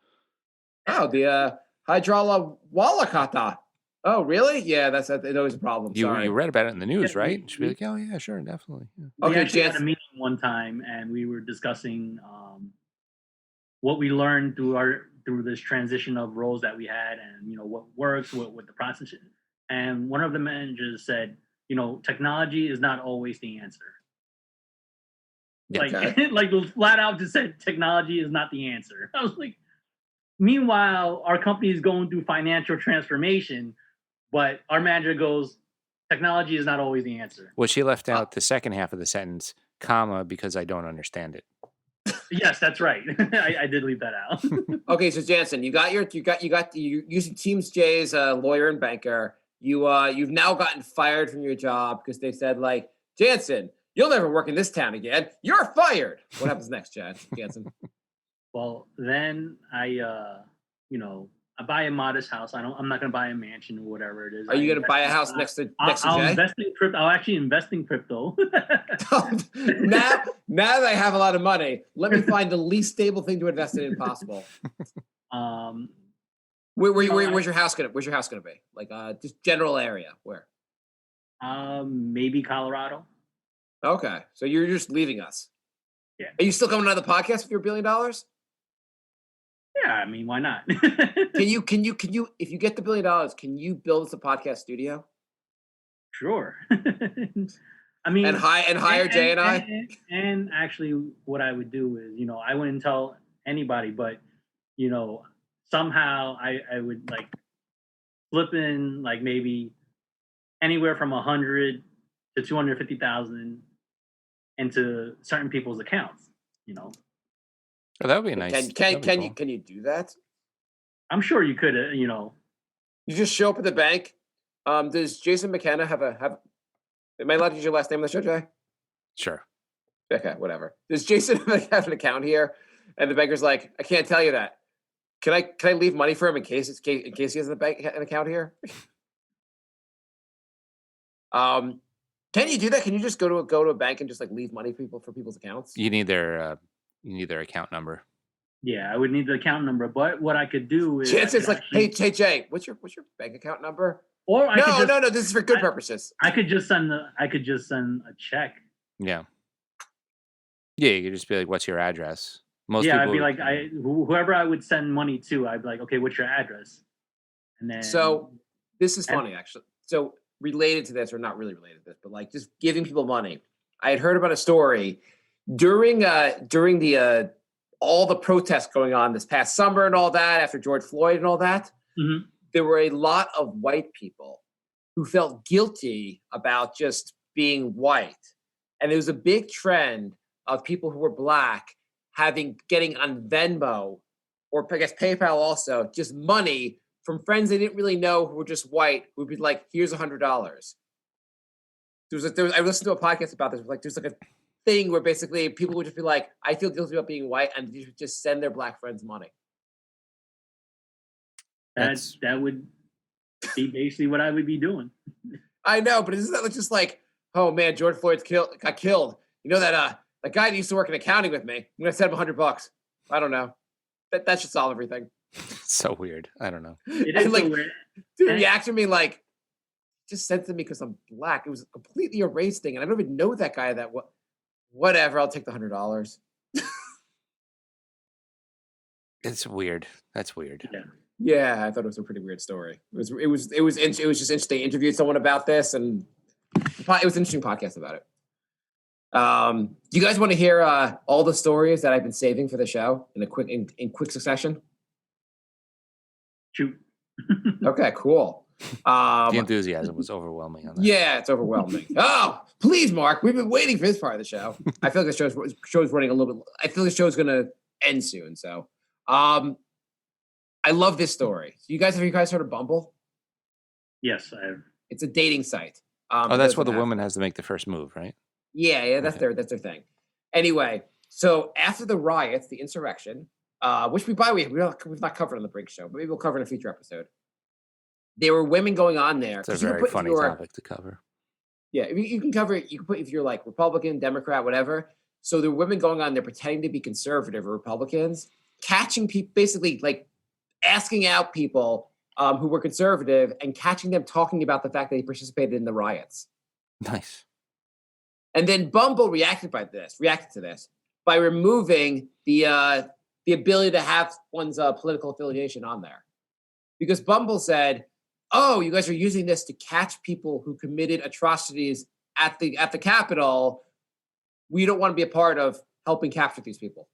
Oh, the Hydraula Wallakata. Oh, really? Yeah, that's always a problem. You Sorry. read about it in the news, right? And she'd be like, oh, yeah, sure, definitely. Yeah. We actually had a meeting one time, and we were discussing what we learned through this transition of roles that we had, and what works, what the process is. And one of the managers said, technology is not always the answer. Like, like flat out just said, technology is not the answer. I was like, meanwhile, our company is going through financial transformation, but our manager goes, technology is not always the answer. Well, she left out the second half of the sentence, comma, because I don't understand it. Yes, that's right. I did leave that out. Okay, so Janssen, you using Teams J's lawyer and banker. You've now gotten fired from your job because they said, like, Janssen, you'll never work in this town again. You're fired. What happens next, Janssen? Well, then I buy a modest house. I'm not going to buy a mansion or whatever it is. Are you going to buy a house next to Jay? Invest in crypto. I'll actually invest in crypto. now that I have a lot of money, let me find the least stable thing to invest in possible. Where's your house gonna be? Like just general area. Where? Maybe Colorado. Okay, so you're just leaving us. Yeah. Are you still coming on the podcast with your $1 billion? Yeah, I mean, why not? Can you, if you get the $1 billion, can you build us a podcast studio? Sure. I mean, and hire Jay and I. And actually, what I would do is, I wouldn't tell anybody, but somehow I would like flip in like maybe anywhere from 100 to 250,000 into certain people's accounts. Oh, that would be nice. Can you do that? I'm sure you could. You just show up at the bank. Does Jason McKenna have? Am I allowed to use your last name on the show, Jay? Sure. Okay, whatever. Does Jason have an account here? And the banker's like, I can't tell you that. Can I leave money for him in case he has an account here? Can you do that? Can you just go to a bank and just like leave money for people's accounts? You need their account number. Yeah, I would need the account number. But what I could do is it's like, hey Jay, what's your bank account number? Or no, this is for good purposes. I could just send a check. Yeah. Yeah, you could just be like, what's your address? I'd be like, whoever I would send money to, I'd be like, okay, what's your address? And then so this is funny actually. So related to this, or not really related to this, but like just giving people money. I had heard about a story during the all the protests going on this past summer and all that after George Floyd and all that. Mm-hmm. There were a lot of white people who felt guilty about just being white, and there was a big trend of people who were black getting on Venmo, or I guess PayPal also, just money from friends they didn't really know who were just white, who would be like, here's $100. I listened to a podcast about this. Like, there's like a thing where basically people would just be like, I feel guilty about being white, and you just send their black friends money. That would be basically what I would be doing. I know, but isn't that just like, oh man, George Floyd got killed. You know that guy that used to work in accounting with me. I'm gonna send him $100. I don't know. That should solve everything. So weird. I don't know. It is like, so weird. Dude, react to me like, just sent to me because I'm black. It was a completely erased thing, and I don't even know that guy. Whatever. I'll take the $100. It's weird. That's weird. Yeah. Yeah, I thought it was a pretty weird story. It was just interesting. They interviewed someone about this, and it was an interesting podcast about it. Do you guys want to hear all the stories that I've been saving for the show in quick succession? Shoot. Okay, cool. The enthusiasm was overwhelming on that. Yeah, it's overwhelming. Oh, please, Mark. We've been waiting for this part of the show. I feel like the show's running a little bit. I feel the show's going to end soon. So, I love this story. Have you guys heard of Bumble? Yes, I have. It's a dating site. That's where the woman has to make the first move, right? Yeah, that's their thing. Anyway, so after the riots, the insurrection, which we've not covered on the Brink Show, but maybe we'll cover in a future episode. There were women going on there. It's a very funny topic to cover. Yeah, you can cover it. You can put if you're like Republican, Democrat, whatever. So there were women going on there pretending to be conservative or Republicans, catching people, basically like asking out people who were conservative and catching them talking about the fact that they participated in the riots. Nice. And then Bumble reacted to this by removing the ability to have one's political affiliation on there, because Bumble said, "Oh, you guys are using this to catch people who committed atrocities at the Capitol. We don't want to be a part of helping capture these people."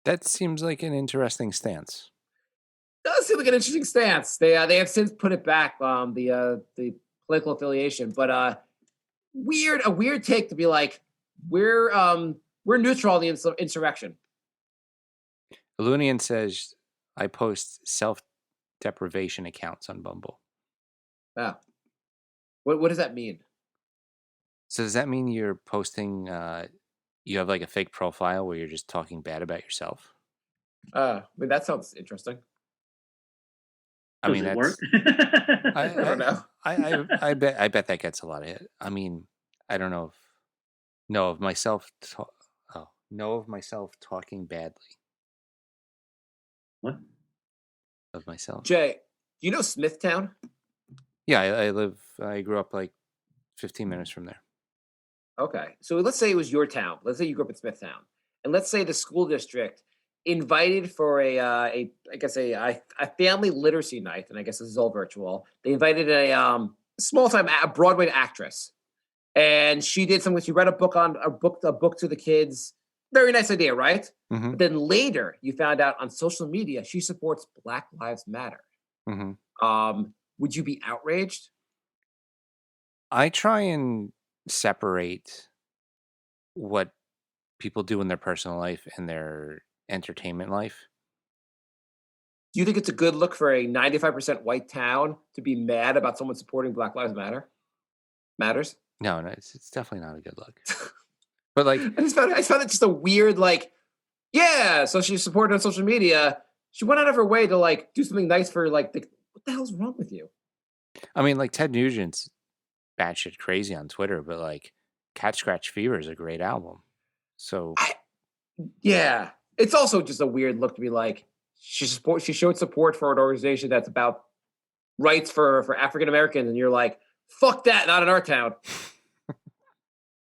That seems like an interesting stance. Does seem like an interesting stance. They have since put it back, the political affiliation, but a weird take to be like, we're neutral on the insurrection. Ilunian says, I post self-deprivation accounts on Bumble. Wow. What does that mean? So does that mean you're posting, you have like a fake profile where you're just talking bad about yourself? I mean, that sounds interesting. I mean, Does it work? I don't know. I bet that gets a lot of hit. I mean, I don't know know of myself talking badly What? of myself. Jay, do you know Smithtown? Yeah, I grew up like 15 minutes from there. Okay, so let's say it was your town. Let's say you grew up in Smithtown, and let's say the school district invited for a family literacy night, and I guess this is all virtual. They invited a small time Broadway actress, and she did something. She read a book to the kids. Very nice idea, right? Mm-hmm. But then later, you found out on social media she supports Black Lives Matter. Mm-hmm. Would you be outraged? I try and separate what people do in their personal life and their entertainment life. Do you think it's a good look for a 95% white town to be mad about someone supporting Black Lives Matters? No, it's definitely not a good look. But like, I just found it just a weird, like, yeah. So she supported on social media. She went out of her way to like do something nice for like what the hell's wrong with you? I mean, like Ted Nugent's batshit crazy on Twitter, but like Cat Scratch Fever is a great album. So yeah, it's also just a weird look to be like she showed support for an organization that's about rights for African Americans, and you're like, fuck that, not in our town.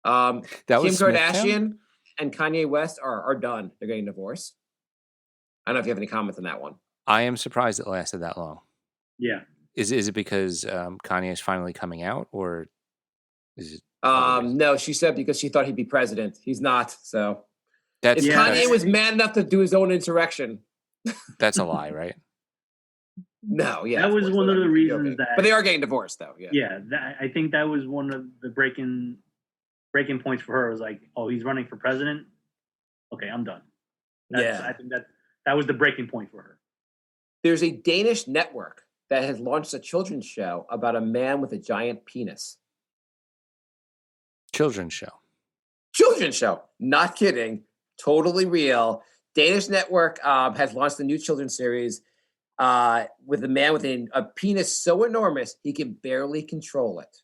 Kim Kardashian and Kanye West are done. They're getting divorced. I don't know if you have any comments on that one. I am surprised it lasted that long. Yeah. Is it because Kanye is finally coming out, or is it? No, she said because she thought he'd be president. He's not. So if Kanye that's, was mad enough to do his own insurrection, that's a lie, right? No, yeah. That was one of the reasons that. But they are getting divorced, though. Yeah. Yeah, I think that was one of the breaking points for her. Was like, oh, he's running for president. Okay, I'm done. I think that was the breaking point for her. There's a Danish network that has launched a children's show about a man with a giant penis. Children's show. Not kidding. Totally real. Danish network has launched a new children's series with a man with a penis so enormous he can barely control it.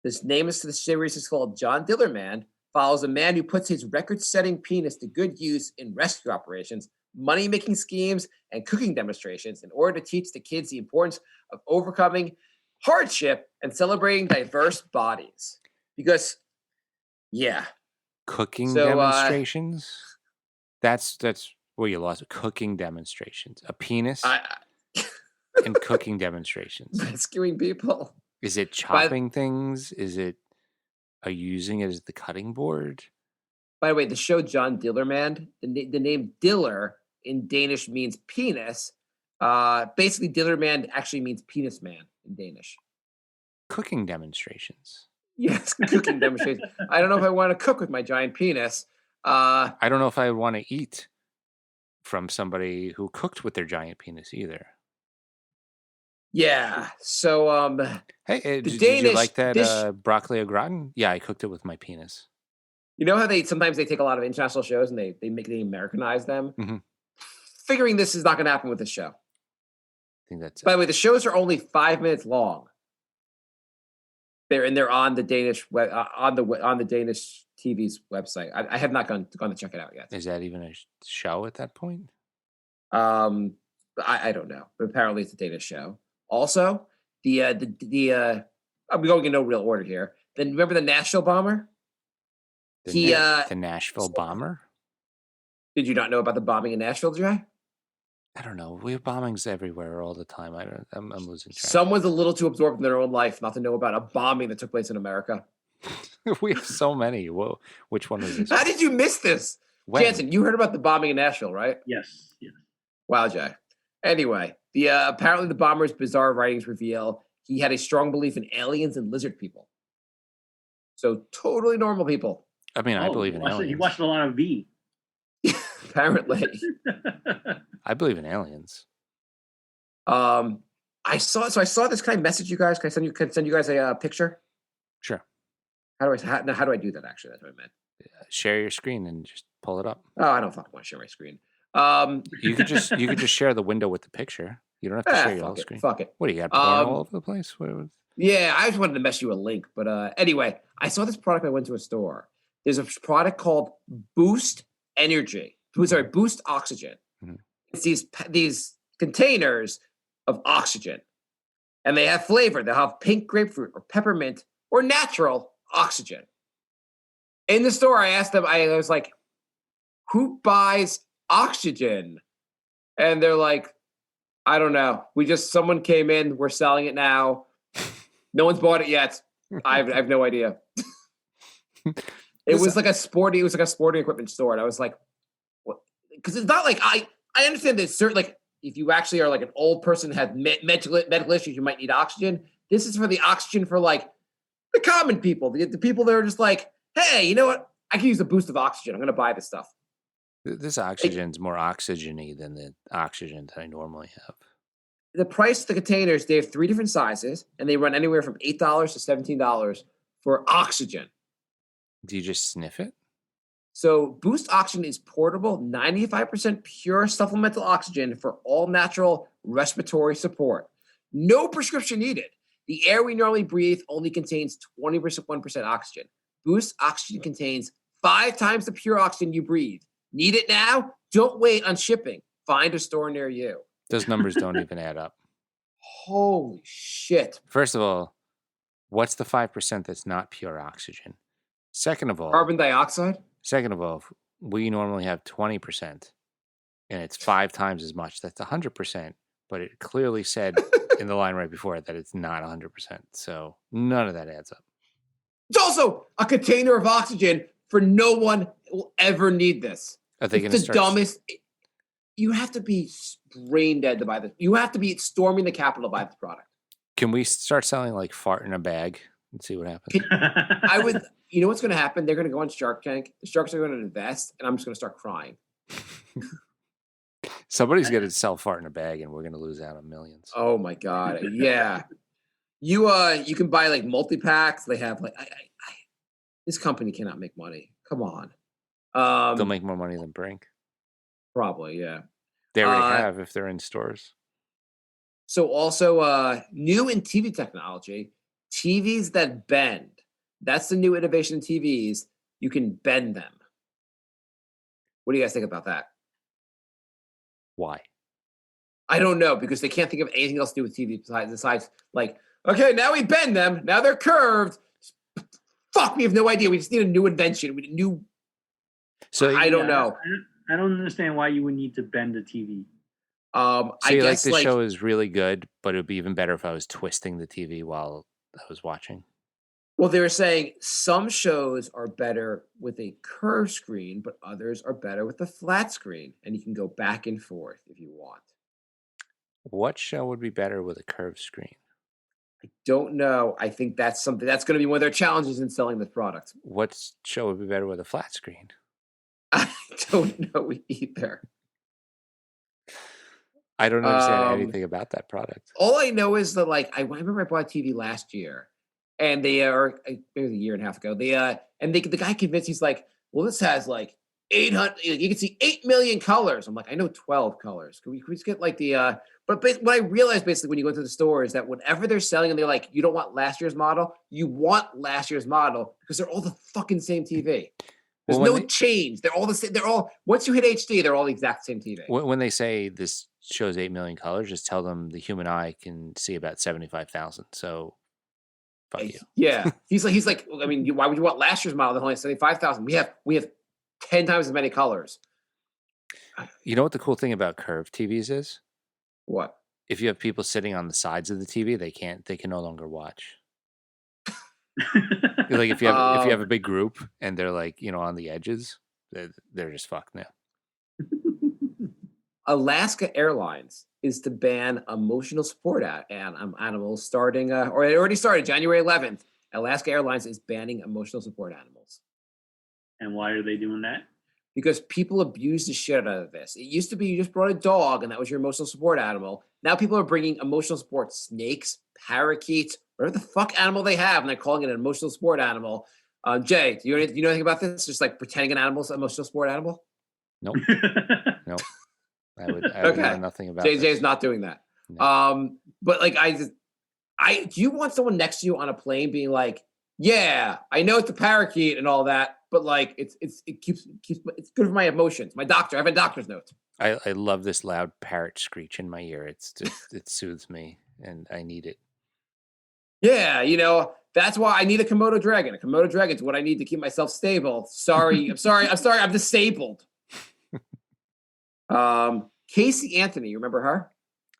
This name is to the series is called John Dillerman. Follows a man who puts his record-setting penis to good use in rescue operations, money-making schemes, and cooking demonstrations in order to teach the kids the importance of overcoming, hardship, and celebrating diverse bodies. Because, yeah. Cooking So, demonstrations? That's where you lost it. Cooking demonstrations. A penis and cooking demonstrations. Rescuing people. Is it chopping things? Are you using it as the cutting board? By the way, the show John Dillermand, the name Diller in Danish means penis. Basically, Dillermand actually means penis man in Danish. Cooking demonstrations. Yes, cooking demonstrations. I don't know if I want to cook with my giant penis. I don't know if I would want to eat from somebody who cooked with their giant penis either. Yeah. So, hey, did you like that broccoli au gratin? Yeah, I cooked it with my penis. You know how sometimes they take a lot of international shows and they Americanize them? Mm-hmm. Figuring this is not going to happen with this show. I think that's By the way, the shows are only 5 minutes long. They're on the Danish on the Danish TV's website. I have not gone to check it out yet. Is that even a show at that point? I don't know, but apparently it's a Danish show. Also, I'm going in no real order here. Then remember the Nashville bomber? The Nashville bomber? Did you not know about the bombing in Nashville, Jay? I don't know. We have bombings everywhere all the time. I'm losing track. Someone's a little too absorbed in their own life not to know about a bombing that took place in America. We have so many. Whoa, which one was this? How did you miss this? When? Janssen, you heard about the bombing in Nashville, right? Yes. Yeah. Wow, Jay. Anyway, apparently the bomber's bizarre writings reveal he had a strong belief in aliens and lizard people. So totally normal people. I mean, I believe in aliens. He watched a lot of V. Apparently. I believe in aliens. I saw this. Can I message you guys? Can I send you guys a picture? Sure. How do I do that? Actually, that's what I meant. Share your screen and just pull it up. Oh, I don't fucking want to share my screen. You could just share the window with the picture. You don't have to share your whole screen. Fuck it. What do you got? Porn all over the place? Yeah, I just wanted to mess you a link, but anyway, I saw this product. I went to a store. There's a product called Boost Energy. Boost Oxygen. Mm-hmm. It's these containers of oxygen, and they have flavor. They'll have pink grapefruit or peppermint or natural oxygen. In the store, I asked them. I was like, "Who buys oxygen?" And they're like, "I don't know. Someone came in. We're selling it now. No one's bought it yet. I have no idea." It was like a sporting equipment store, and I was like, "What?" Because it's not like I understand that certain, like, if you actually are like an old person has medical issues, you might need oxygen. This is for the oxygen for like the common people, the people that are just like, hey, you know what? I can use a boost of oxygen. I'm going to buy this stuff. This oxygen's more oxygen-y than the oxygen that I normally have. The price of the containers, they have 3 different sizes, and they run anywhere from $8 to $17 for oxygen. Do you just sniff it? So Boost Oxygen is portable, 95% pure supplemental oxygen for all natural respiratory support. No prescription needed. The air we normally breathe only contains 21% oxygen. Boost Oxygen contains 5 times the pure oxygen you breathe. Need it now? Don't wait on shipping. Find a store near you. Those numbers don't even add up. Holy shit. First of all, what's the 5% that's not pure oxygen? Second of all, carbon dioxide? Second of all, we normally have 20%, and it's 5 times as much. That's 100%, but it clearly said in the line right before it that it's not 100%. So none of that adds up. It's also a container of oxygen for no one will ever need this. Are they it's the dumbest. You have to be brain dead to buy this. You have to be storming the Capitol to buy this product. Can we start selling like fart in a bag and see what happens? I would. You know what's going to happen? They're going to go on Shark Tank. The sharks are going to invest, and I'm just going to start crying. Somebody's going to sell fart in a bag, and we're going to lose out on millions. Oh my god! Yeah, you can buy like multi-packs. They have like this company cannot make money. Come on. They'll make more money than Brink. Probably, yeah. They already have if they're in stores. So also new in TV technology, TVs that bend. That's the new innovation in TVs. You can bend them. What do you guys think about that? Why? I don't know, because they can't think of anything else to do with TV besides like Okay, now we bend them. Now they're curved. Fuck, we have no idea. We just need a new invention. We need a new. So I don't know. I don't understand why you would need to bend a TV. I guess the show is really good, but it would be even better if I was twisting the TV while I was watching. Well, they were saying some shows are better with a curved screen, but others are better with a flat screen, and you can go back and forth if you want. What show would be better with a curved screen? I don't know. I think that's something that's going to be one of their challenges in selling this product. What show would be better with a flat screen? I don't know either. I don't understand anything about that product. All I know is that, like, I remember I bought a TV last year, and they or maybe a year and a half ago. The guy convinced, he's like, well, this has like 800. You can see 8 million colors. I'm like, I know 12 colors. Can we just get like the? But what I realized basically when you go into the store is that whatever they're selling, and they're like, you don't want last year's model. You want last year's model because they're all the fucking same TV. There's no change. They're all the same. They're all, once you hit HD, they're all the exact same TV. When they say this shows 8 million colors, just tell them the human eye can see about 75,000. So, fuck you. Yeah, he's like. I mean, why would you want last year's model that only has 75,000? We have 10 times as many colors. You know what the cool thing about curved TVs is? What? If you have people sitting on the sides of the TV, they can no longer watch. Like if you have a big group and they're like, on the edges, they're just fucked now. Alaska Airlines is to ban emotional support animals starting, or it already started January 11th. Alaska Airlines is banning emotional support animals. And why are they doing that? Because people abuse the shit out of this. It used to be you just brought a dog and that was your emotional support animal. Now people are bringing emotional support snakes, parakeets, whatever the fuck animal they have, and they're calling it an emotional support animal. Jay, do you know anything about this? Just like pretending an animal's an emotional support animal? Nope. Nope. I would know nothing about this. Jay's not doing that. No. But like do you want someone next to you on a plane being like, yeah, I know it's a parakeet and all that, but like it's good for my emotions. My doctor, I have a doctor's note. I love this loud parrot screech in my ear. It's just it soothes me and I need it. Yeah, that's why I need a Komodo dragon. A Komodo dragon is what I need to keep myself stable. I'm sorry, I'm disabled. Casey Anthony, you remember her?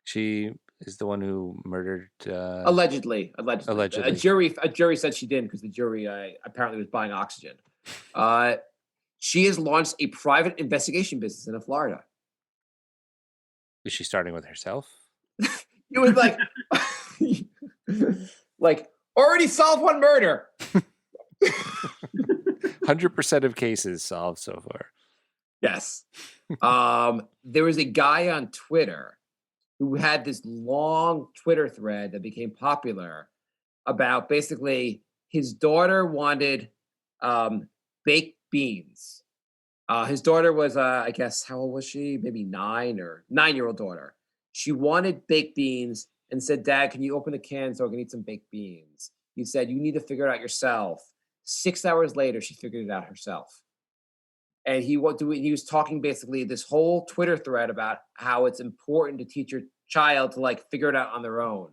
She is the one who murdered. Allegedly. A jury said she didn't because the jury apparently was buying oxygen. She has launched a private investigation business in Florida. Is she starting with herself? It was like, like already solved one murder. 100% of cases solved so far. Yes. There was a guy on Twitter who had this long Twitter thread that became popular about basically his daughter wanted baked beans. His daughter was, I guess, how old was she? Maybe 9-year-old daughter. She wanted baked beans and said, Dad, can you open the can so I can eat some baked beans? He said, you need to figure it out yourself. 6 hours later, she figured it out herself. And he was talking basically this whole Twitter thread about how it's important to teach your child to like figure it out on their own.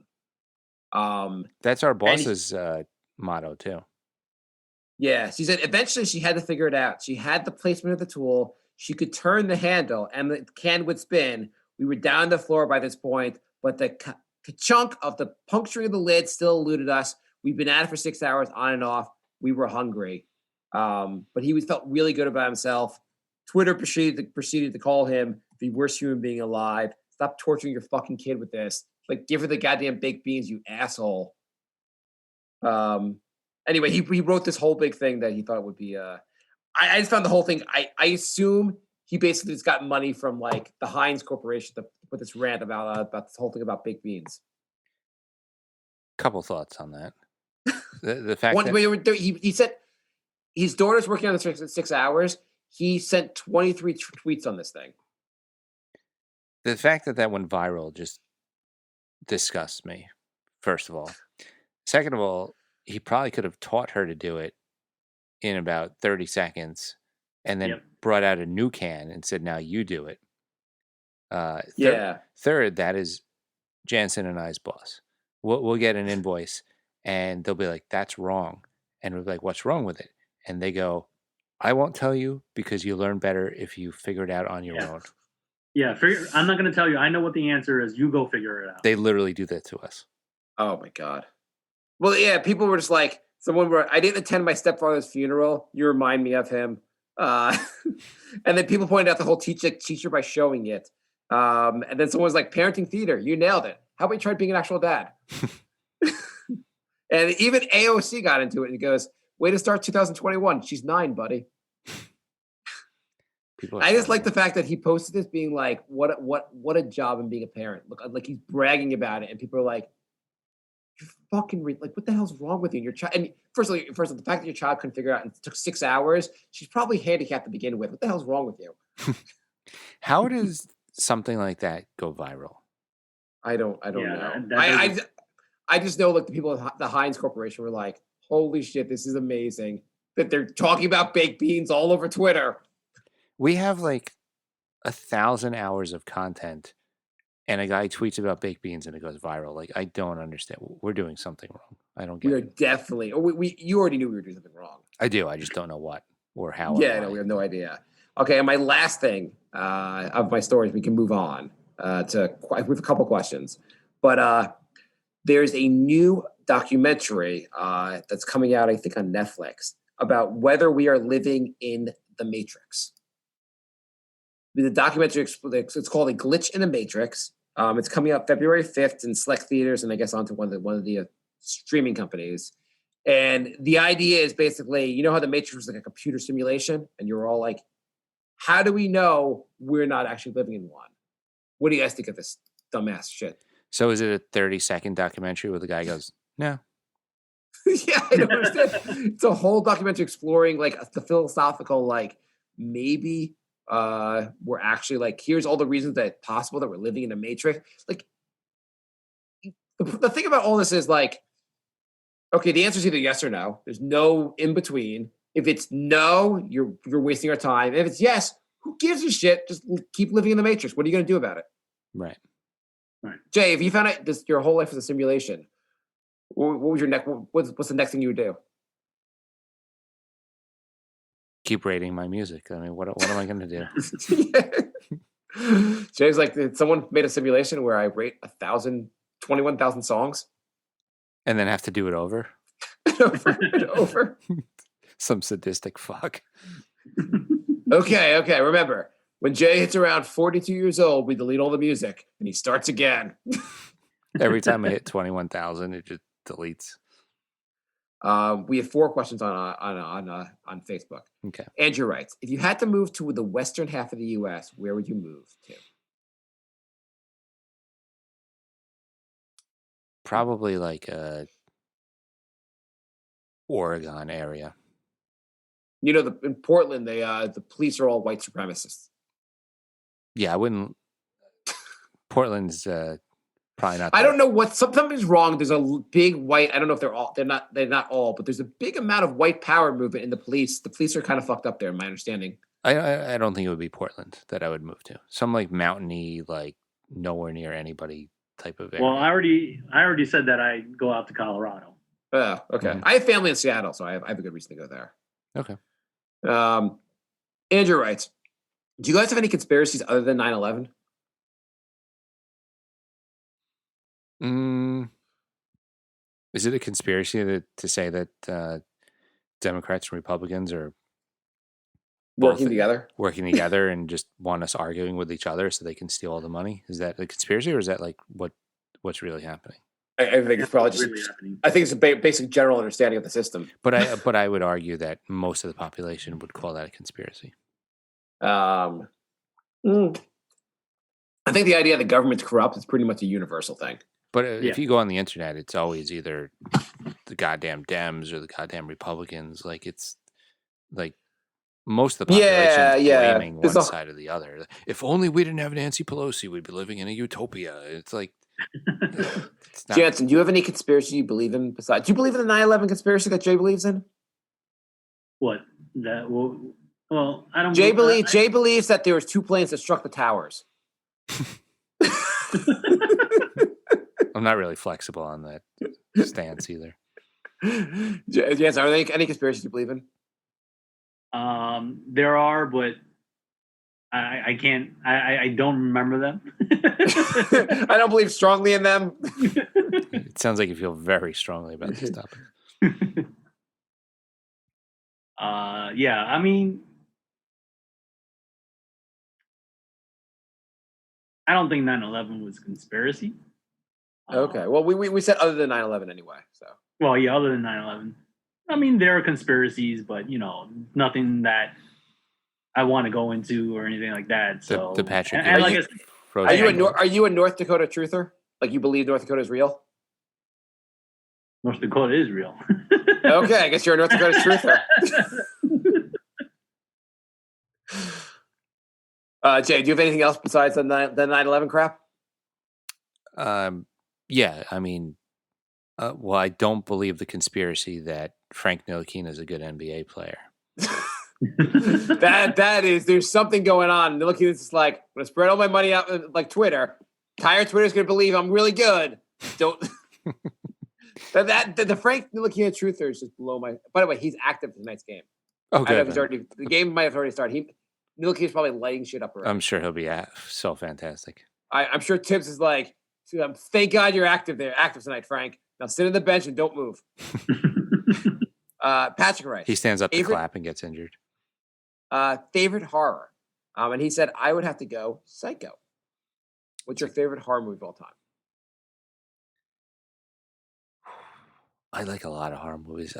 That's our boss's motto too. Yeah, she said eventually she had to figure it out. She had the placement of the tool. She could turn the handle and the can would spin. We were down on the floor by this point, but the chunk of the puncturing of the lid still eluded us. We've been at it for 6 hours on and off. We were hungry. But he felt really good about himself. Twitter proceeded to call him the worst human being alive. Stop torturing your fucking kid with this. Like, give her the goddamn baked beans, you asshole. Anyway, he wrote this whole big thing that he thought would be. I just found the whole thing. I assume he basically just got money from like the Heinz Corporation to put this rant about this whole thing about baked beans. Couple thoughts on that. The fact that he said his daughter's working on this for 6 hours. He sent 23 tweets on this thing. The fact that went viral just disgusts me, first of all. Second of all, he probably could have taught her to do it in about 30 seconds and then brought out a new can and said, now you do it. Third, that is Janssen and I's boss. we'll get an invoice, and they'll be like, "That's wrong," and we'll be like, "What's wrong with it?" And they go, "I won't tell you because you learn better if you figure it out on your own." Yeah, I'm not going to tell you. I know what the answer is. You go figure it out. They literally do that to us. Oh my God. Well, yeah, people were just like, I didn't attend my stepfather's funeral. You remind me of him. And then people pointed out the whole teacher by showing it. And then someone was like, parenting theater, you nailed it. How about you try being an actual dad? And even AOC got into it and goes, way to start 2021. She's 9, buddy. I just like the fact that he posted this being like, what a job in being a parent. Look, like he's bragging about it. And people are like, you're fucking like, what the hell's wrong with you? And your child. And first of all, the fact that your child couldn't figure it out and it took 6 hours, she's probably handicapped to begin with. What the hell's wrong with you? How does something like that go viral? I don't know. I just know like the people at the Heinz Corporation were like, holy shit, this is amazing that they're talking about baked beans all over Twitter. We have like 1,000 hours of content. And a guy tweets about baked beans and it goes viral. Like, I don't understand. We're doing something wrong. I don't get it. We are definitely. You already knew we were doing something wrong. I do. I just don't know what or how. Yeah, no, we have no idea. Okay, and my last thing of my stories, we can move on we have a couple questions. But there's a new documentary that's coming out, I think, on Netflix about whether we are living in the Matrix. The documentary, it's called A Glitch in the Matrix. It's coming out February 5th in select theaters and I guess onto one of the streaming companies. And the idea is basically, you know how the Matrix was like a computer simulation? And you're all like, how do we know we're not actually living in one? What do you guys think of this dumbass shit? So is it a 30-second documentary where the guy goes, no? Yeah, I don't understand. It's a whole documentary exploring like the philosophical, like maybe we're actually like, here's all the reasons that it's possible that we're living in a matrix. Like the thing about all this is like, okay, the answer is either yes or no. There's no in between. If it's no, you're wasting our time. If it's yes, who gives a shit? Just keep living in the matrix. What are you going to do about it? Right. Jay, if you found out your whole life was a simulation, what was your next? What's the next thing you would do? Keep rating my music. I mean, what am I going to do? Jay's like, someone made a simulation where I rate 21,000 songs, and then have to do it over, over and over. Some sadistic fuck. Okay. Remember, when Jay hits around 42 years old, we delete all the music, and he starts again. Every time I hit 21,000, it just deletes. We have 4 questions on Facebook. Okay. Andrew writes, if you had to move to the western half of the U.S., where would you move to? Probably like a Oregon area. You know, in Portland, the police are all white supremacists. Yeah, I wouldn't. Portland's probably not. I don't know what something's wrong. There's a big white. I don't know if they're not all, but there's a big amount of white power movement in the police. The police are kind of fucked up there, in my understanding. I don't think it would be Portland that I would move to. Some like mountainy, like nowhere near anybody type of area. Well, I already said that I'd go out to Colorado. Oh, okay. Mm-hmm. I have family in Seattle, so I have a good reason to go there. Okay. Andrew writes, do you guys have any conspiracies other than 9/11? Is it a conspiracy to say that Democrats and Republicans are working together and just want us arguing with each other so they can steal all the money? Is that a conspiracy, or is that like what's really happening? I think it's probably just. Really happening. I think it's a basic general understanding of the system. But I would argue that most of the population would call that a conspiracy. I think the idea that government's corrupt is pretty much a universal thing. But if you go on the internet, it's always either the goddamn Dems or the goddamn Republicans. Like it's like most of the population is blaming one side or the other. If only we didn't have Nancy Pelosi, we'd be living in a utopia. It's like. Janssen, do you have any conspiracy you believe in besides? Do you believe in the 9/11 conspiracy that Jay believes in? What? That well, I don't. Jay believes that there was 2 planes that struck the towers. I'm not really flexible on that stance either. Yes, are there any conspiracies you believe in? There are, but I can't. I don't remember them. I don't believe strongly in them. It sounds like you feel very strongly about this topic. Yeah, I mean, I don't think 9/11 was a conspiracy. Okay, well, we said other than 9/11 anyway. So, well, yeah, other than 9/11, I mean, there are conspiracies, but nothing that I want to go into or anything like that. So the Patrick, and like are you a North Dakota truther? Like you believe North Dakota is real? North Dakota is real. Okay, I guess you're a North Dakota truther. Jay, do you have anything else besides the 9/11 crap? Yeah, I mean, well, I don't believe the conspiracy that Frank Ntilikina is a good NBA player. that is, there's something going on. Ntilikina is like, I'm gonna spread all my money out like Twitter. Entire Twitter's gonna believe I'm really good. Don't. The Frank Ntilikina truthers just blow my. By the way, he's active in tonight's game. Okay, the game might have already started. Ntilikina's probably lighting shit up already. I'm sure he'll be so fantastic. I'm sure Tibbs is like, thank God you're active tonight, Frank. Now sit on the bench and don't move. Patrick writes. He stands up to clap and gets injured. Favorite horror. And he said, I would have to go Psycho. What's your favorite horror movie of all time? I like a lot of horror movies.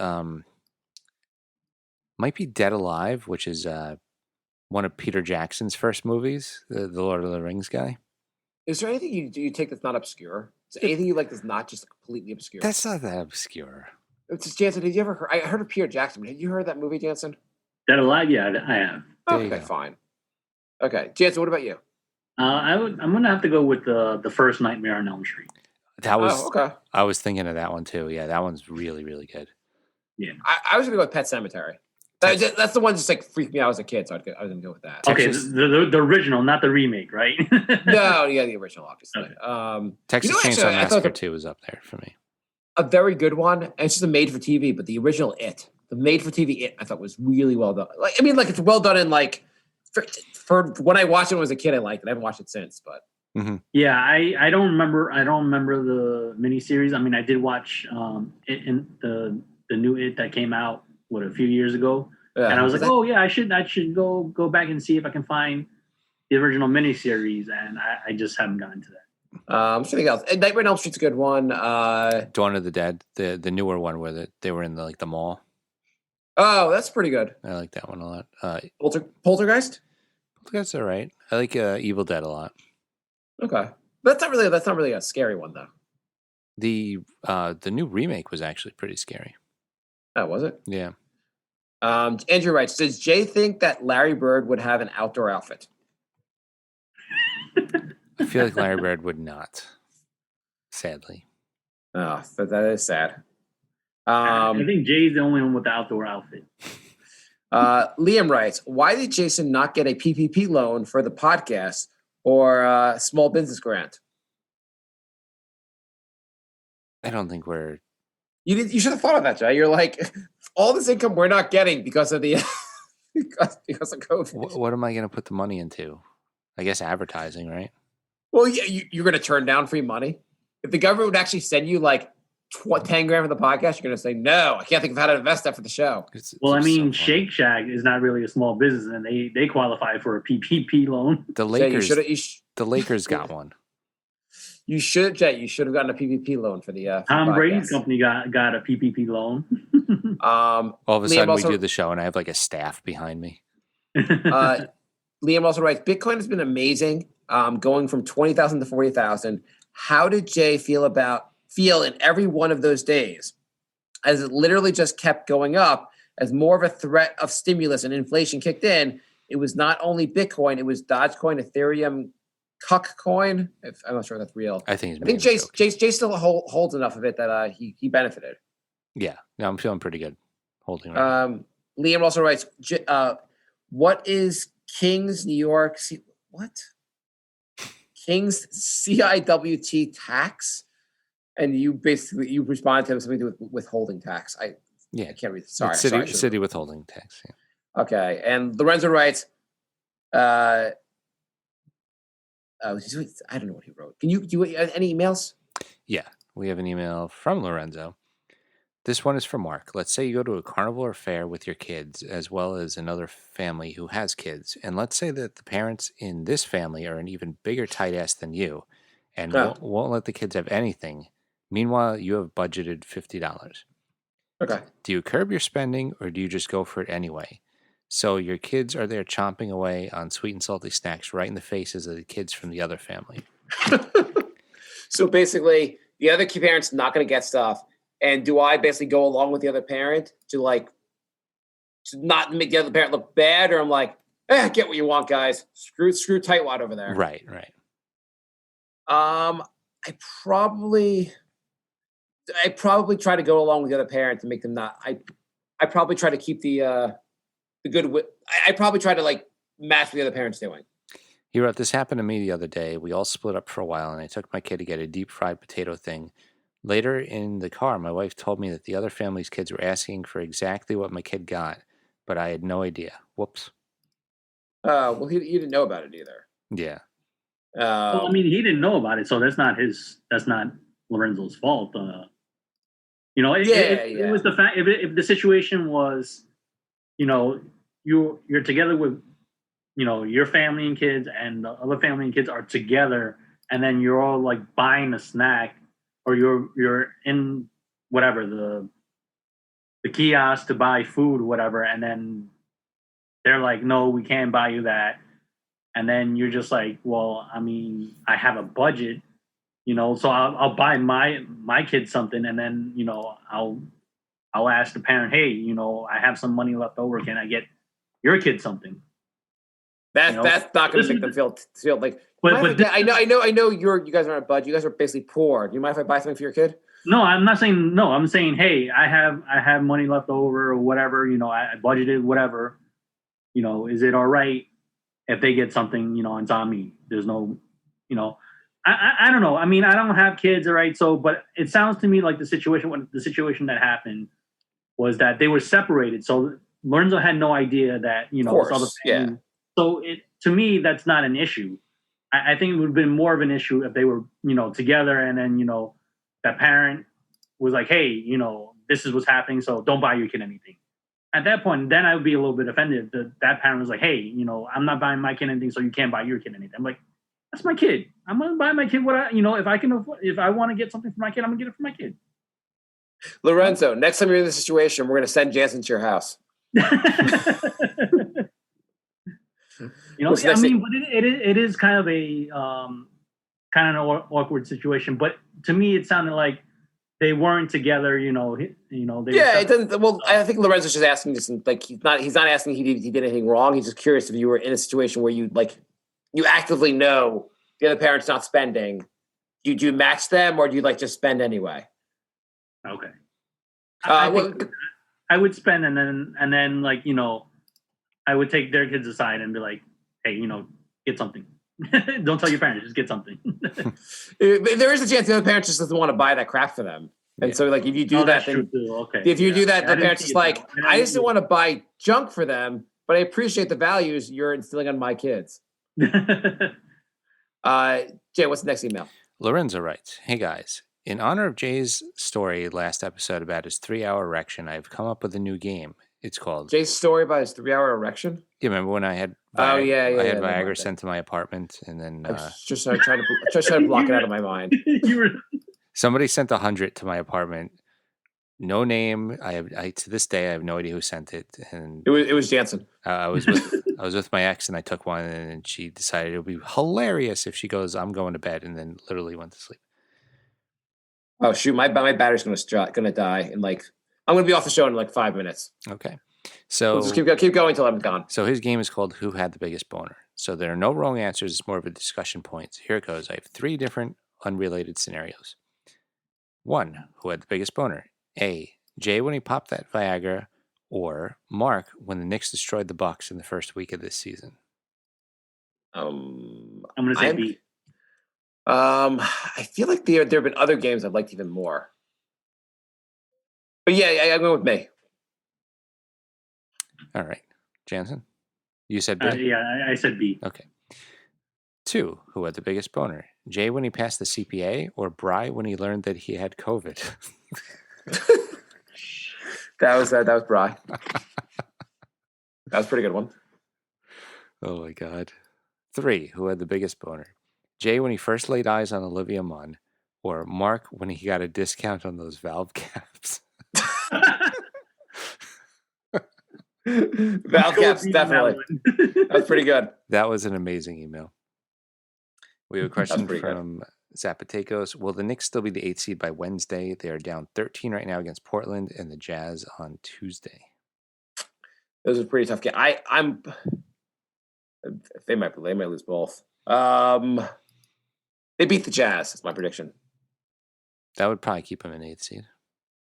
Might be Dead Alive, which is one of Peter Jackson's first movies, the Lord of the Rings guy. Is there anything you take that's not obscure? Is there anything you like that's not just completely obscure? That's not that obscure. It's just, Jansen, did you ever heard? I heard of Peter Jackson. Had you heard that movie, Jansen? Dead Alive? Yeah, I have. Okay, fine. Okay, Jansen, what about you? I'm gonna have to go with the first Nightmare on Elm Street. That was okay. I was thinking of that one too. Yeah, that one's really, really good. Yeah, I was gonna go with Pet Sematary. That's the one that just like freaked me out as a kid, so I was gonna go with that. Okay, the original, not the remake, right? No, yeah, the original, obviously. Okay. Texas Chainsaw Massacre 2 was up there for me. A very good one, and it's just a made-for-TV, but the original the made-for-TV It, I thought was really well done. It's well done in for when I watched it when I was a kid, I liked it. I haven't watched it since, but yeah, I don't remember the miniseries. I mean, I did watch it in the new It that came out a few years ago, and I was like, oh yeah, I should go back and see if I can find the original miniseries, and I just haven't gotten to that. Something else. Nightmare on Elm Street's a good one. Dawn of the Dead, the newer one where they were in the mall. Oh, that's pretty good. I like that one a lot. Poltergeist? Poltergeist's all right. I like Evil Dead a lot. Okay, that's not really a scary one though. The new remake was actually pretty scary. Oh, was it? Yeah. Andrew writes, does Jay think that Larry Bird would have an outdoor outfit? I feel like Larry Bird would not, sadly. Oh, that is sad. I think Jay's the only one with the outdoor outfit. Liam writes, why did Jason not get a PPP loan for the podcast or a small business grant? I don't think we're... You should have thought of that, Jay. You're like, all this income we're not getting because of the because of COVID. What am I going to put the money into? I guess advertising, right? Well, yeah, you're going to turn down free money. If the government would actually send you like 10 grand for the podcast, you're going to say, no, I can't think of how to invest that for the show. Well, I mean, Shake Shack is not really a small business, and they qualify for a PPP loan. The Lakers, the Lakers got one. You should have gotten a PPP loan for the Tom Brady's company got a PPP loan. All of a sudden, we do the show, and I have like a staff behind me. Liam also writes, Bitcoin has been amazing, going from 20,000 to 40,000. How did Jay feel in every one of those days, as it literally just kept going up, as more of a threat of stimulus and inflation kicked in? It was not only Bitcoin, it was Dogecoin, Ethereum, Cuck coin. I'm not sure if that's real. I think Jay still holds enough of it that he benefited. Yeah, no, I'm feeling pretty good holding right Liam also writes, what is King's New York? What? King's CIWT tax? And you responded to him something to do with withholding tax. I can't read. Sorry, city withholding tax. Yeah. Okay, and Lorenzo writes, I don't know what he wrote. Can you do any emails? Yeah, we have an email from Lorenzo. This one is for Mark. Let's say you go to a carnival or fair with your kids, as well as another family who has kids. And let's say that the parents in this family are an even bigger tight ass than you and won't let the kids have anything. Meanwhile, you have budgeted $50. Okay. Do you curb your spending or do you just go for it anyway? So your kids are there chomping away on sweet and salty snacks right in the faces of the kids from the other family. So basically, the other parent's not going to get stuff. And do I basically go along with the other parent to not make the other parent look bad? Or I'm like, get what you want, guys. Screw tightwad over there. Right. I probably try to go along with the other parent to make them not. I probably try to keep the good. I probably try to match what the other parent's doing. He wrote, this happened to me the other day. We all split up for a while, and I took my kid to get a deep fried potato thing. Later in the car, my wife told me that the other family's kids were asking for exactly what my kid got, but I had no idea. Whoops. Well, he didn't know about it either. Yeah. Well, I mean, he didn't know about it, so that's not Lorenzo's fault. It was the fact if the situation was, you're together with, your family and kids, and the other family and kids are together, and then you're all buying a snack, or you're in whatever the kiosk to buy food, whatever, and then they're like, no, we can't buy you that. And then you're just like, well, I mean, I have a budget, so I'll buy my kid something, and then I'll ask the parent, hey, I have some money left over. Can I get your kid something? That's not going to make them feel like. But I know you guys aren't a budget. You guys are basically poor. Do you mind if I buy something for your kid? No, I'm not saying no. I'm saying, hey, I have money left over or whatever. I budgeted whatever. Is it all right if they get something? It's on me. There's no, I don't know. I mean, I don't have kids, all right. So, but it sounds to me like the situation that happened was that they were separated. So Lorenzo had no idea that this other family. Yeah. So to me, that's not an issue. I think it would have been more of an issue if they were, together, and then, that parent was like, hey, this is what's happening, so don't buy your kid anything. At that point, then I would be a little bit offended that parent was like, hey, I'm not buying my kid anything, so you can't buy your kid anything. I'm like, that's my kid. I'm going to buy my kid what if I want to get something for my kid, I'm going to get it for my kid. Lorenzo, next time you're in this situation, we're going to send Janssen to your house. I mean, but it is kind of an awkward situation. But to me, it sounded like they weren't together. It doesn't. Well, I think Lorenzo's just asking this, he's not asking he did anything wrong. He's just curious if you were in a situation where you actively know the other parent's not spending. Do you match them, or do you just spend anyway? Okay. I would spend, and then I would take their kids aside and be like, hey, get something. Don't tell your parents, just get something. There is a chance the other parent just doesn't want to buy that crap for them. And so if you do that, then okay. If you do that, the parent's just like, I just didn't want to buy junk for them, but I appreciate the values you're instilling on my kids. Jay, what's the next email? Lorenzo writes, hey guys, in honor of Jay's story last episode about his 3-hour erection, I've come up with a new game. It's called Jay's story about his 3-hour erection. You remember when I had Viagra sent to my apartment, and then just trying to block it out of my mind. Somebody sent 100 to my apartment. No name. I to this day I have no idea who sent it, and it was Janssen. I was with my ex, and I took one, and she decided it would be hilarious if she goes, "I'm going to bed," and then literally went to sleep. Oh shoot! My battery's gonna die in I'm going to be off the show in 5 minutes. Okay. So we'll just keep going until I'm gone. So his game is called Who Had the Biggest Boner? So there are no wrong answers. It's more of a discussion point. So here it goes. I have 3 different unrelated scenarios. 1, who had the biggest boner? A, Jay when he popped that Viagra, or Mark when the Knicks destroyed the Bucks in the first week of this season. I'm going to say B. I feel like there have been other games I've liked even more. But yeah, I'm going with me. All right. Janssen? You said B? Yeah, I said B. Okay. 2, who had the biggest boner? Jay when he passed the CPA or Bry when he learned that he had COVID? That was Bry. That was a pretty good one. Oh my God. 3, who had the biggest boner? Jay when he first laid eyes on Olivia Munn or Marc when he got a discount on those valve caps? Valve caps, definitely. That's pretty good. That was an amazing email. We have a question from Zapatekos. Will the Knicks still be the 8th seed by Wednesday? They are down 13 right now against Portland and the Jazz on Tuesday. Those are pretty tough games. I'm. They might lose both. They beat the Jazz. That's my prediction. That would probably keep them in 8th seed.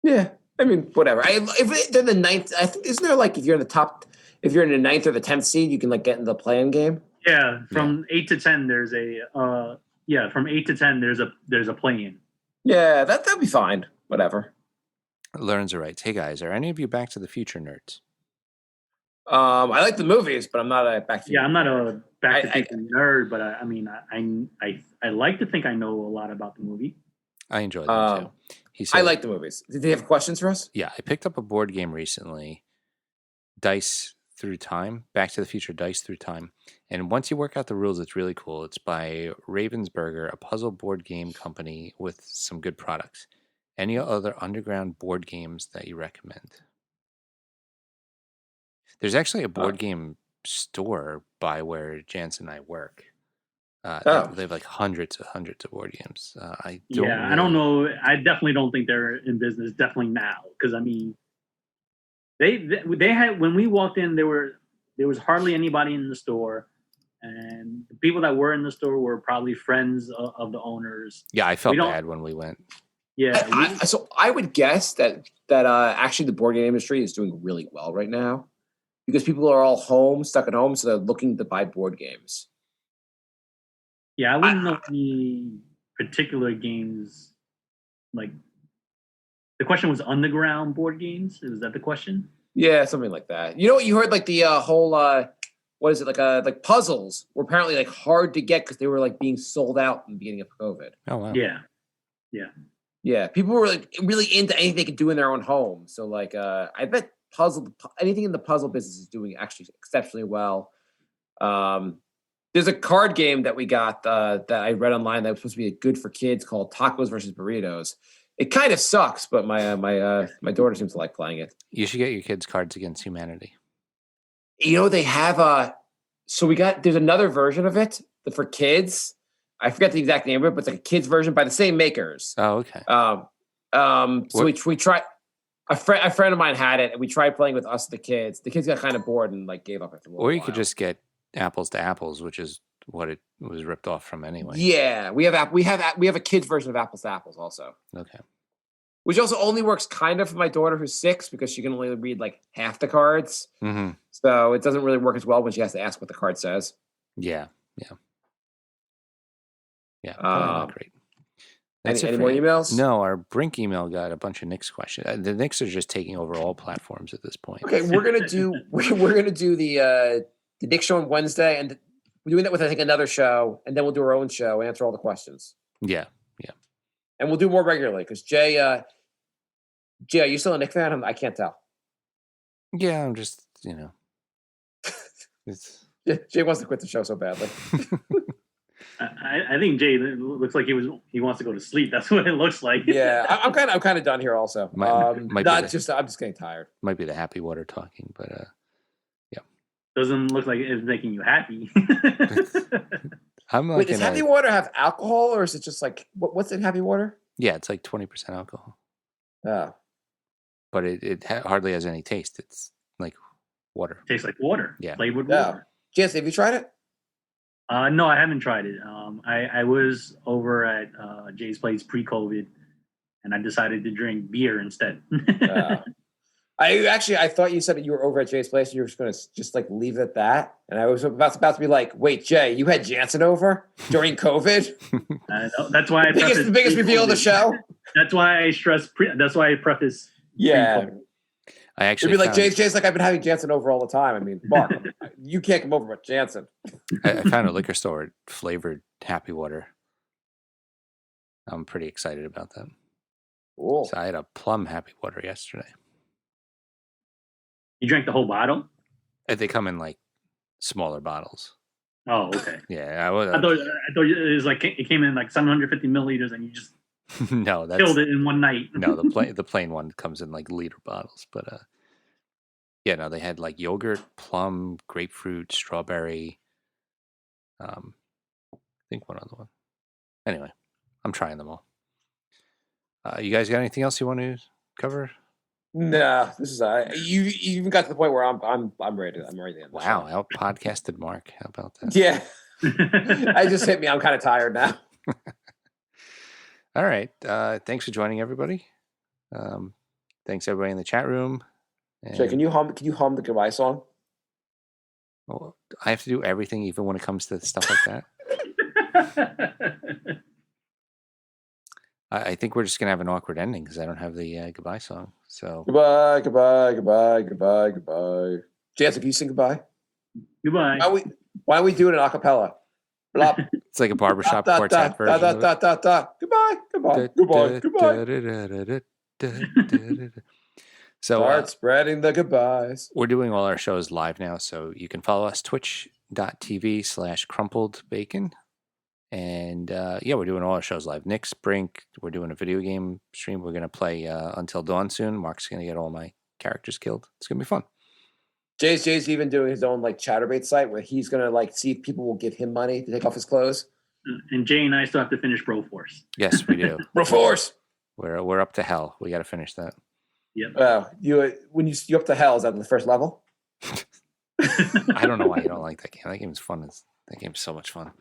Yeah, I mean, whatever. If they're the 9th, I think isn't there like if you're in the 9th or the 10th seed, you can like get in the play-in game. Yeah, from 8 to 10, there's from 8 to 10, there's a play-in. Yeah, that'd be fine. Whatever. Learns are right. Hey guys, are any of you Back to the Future nerds? I like the movies, but I'm not a Back to the Future. I'm not a Back to the Future nerd, but I like to think I know a lot about the movie. I enjoy them too. He said, I like the movies. Did they have questions for us? Yeah, I picked up a board game recently, Dice Through Time, Back to the Future Dice Through Time. And once you work out the rules, it's really cool. It's by Ravensburger, a puzzle board game company with some good products. Any other underground board games that you recommend? There's actually a board game store by where Janssen and I work. They have like hundreds of board games. I don't know. I definitely don't think they're in business. Definitely now, because I mean, they had when we walked in, there was hardly anybody in the store, and the people that were in the store were probably friends of the owners. Yeah, I felt bad when we went. Yeah, so I would guess that actually the board game industry is doing really well right now because people are all stuck at home, so they're looking to buy board games. Yeah, I wouldn't know any particular games. Like, the question was underground board games. Is that the question? Yeah, something like that. You know what you heard? Like the whole what is it? Like puzzles were apparently like hard to get because they were like being sold out in the beginning of COVID. Oh wow. Yeah. People were like really into anything they could do in their own home. So like, I bet anything in the puzzle business is doing actually exceptionally well. There's a card game that we got that I read online that was supposed to be good for kids called Tacos versus Burritos. It kind of sucks, but my daughter seems to like playing it. You should get your kids Cards Against Humanity. You know, they have there's another version of it for kids. I forget the exact name of it, but it's like a kids version by the same makers. Oh, okay. So we tried. A friend of mine had it, and we tried playing with us, the kids. The kids got kind of bored and like gave up after a little while. Or you could just get Apples to Apples, which is what it was ripped off from anyway. Yeah, we have a kids version of Apples to Apples also. Okay. Which also only works kind of for my daughter who's 6 because she can only read like half the cards. Mm-hmm. So it doesn't really work as well when she has to ask what the card says. Yeah. Not great. Any more emails? No, our Brink email got a bunch of Knicks questions. The Knicks are just taking over all platforms at this point. Okay, we're gonna do the Knicks show on Wednesday, and we're doing that with I think another show, and then we'll do our own show, answer all the questions. Yeah. And we'll do more regularly because Jay, are you still a Knicks fan? I can't tell. Yeah, I'm just Jay wants to quit the show so badly. I think Jay looks like he wants to go to sleep. That's what it looks like. Yeah, I'm kind of done here. Also, I'm just getting tired. Might be the happy water talking, but yeah, doesn't look like it's making you happy. Wait, does happy water have alcohol, or is it just like what's in happy water? Yeah, it's like 20% alcohol. Oh, but it hardly has any taste. It's like water. Tastes like water. Yeah, flavored water. Jansen, have you tried it? No, I haven't tried it. I was over at Jay's place pre-COVID, and I decided to drink beer instead. I thought you said that you were over at Jay's place and you were just going to just like leave it at that. And I was about to be like, wait, Jay, you had Janssen over during COVID? I know. That's why the biggest reveal of the show. That's why I stress. That's why I preface. Yeah. I actually it'd be like Jay's like, I've been having Janssen over all the time. I mean, Mark, you can't come over with Janssen. I found a liquor store flavored Happy Water. I'm pretty excited about that. Cool. So I had a plum Happy Water yesterday. You drank the whole bottle? They come in like smaller bottles. Oh, okay. Yeah, I thought it was like it came in like 750 milliliters, and you just no, that's killed it in one night. No, the plain one comes in like liter bottles, but yeah, no, they had like yogurt, plum, grapefruit, strawberry. I think one other one. Anyway, I'm trying them all. You guys got anything else you want to cover? No, this is you even got to the point where I'm ready. I'm ready to end. Wow, I out podcasted Mark. How about that? Yeah, I just hit me. I'm kind of tired now. All right. Thanks for joining, everybody. Thanks everybody in the chat room. Jay, can you hum the goodbye song? Well, I have to do everything, even when it comes to stuff like that. I think we're just gonna have an awkward ending because I don't have the goodbye song. So goodbye, goodbye, goodbye, goodbye, goodbye. Jansen, can you sing goodbye? Goodbye. Why don't we do it in acapella? It's like a barbershop quartet version. Goodbye, goodbye, goodbye, goodbye. So start spreading the goodbyes. We're doing all our shows live now, so you can follow us twitch.tv/crumpledbacon. And yeah, we're doing all our shows live. Nick's Brink, we're doing a video game stream. We're gonna play Until Dawn soon. Mark's gonna get all my characters killed. It's gonna be fun. Jay's even doing his own like Chatterbait site where he's gonna like see if people will give him money to take off his clothes. And Jay and I still have to finish Broforce. Yes, we do. Broforce. We're up to hell. We got to finish that. Yep. When you up to hell, is that the first level? I don't know why you don't like that game. That game's fun. That game's so much fun.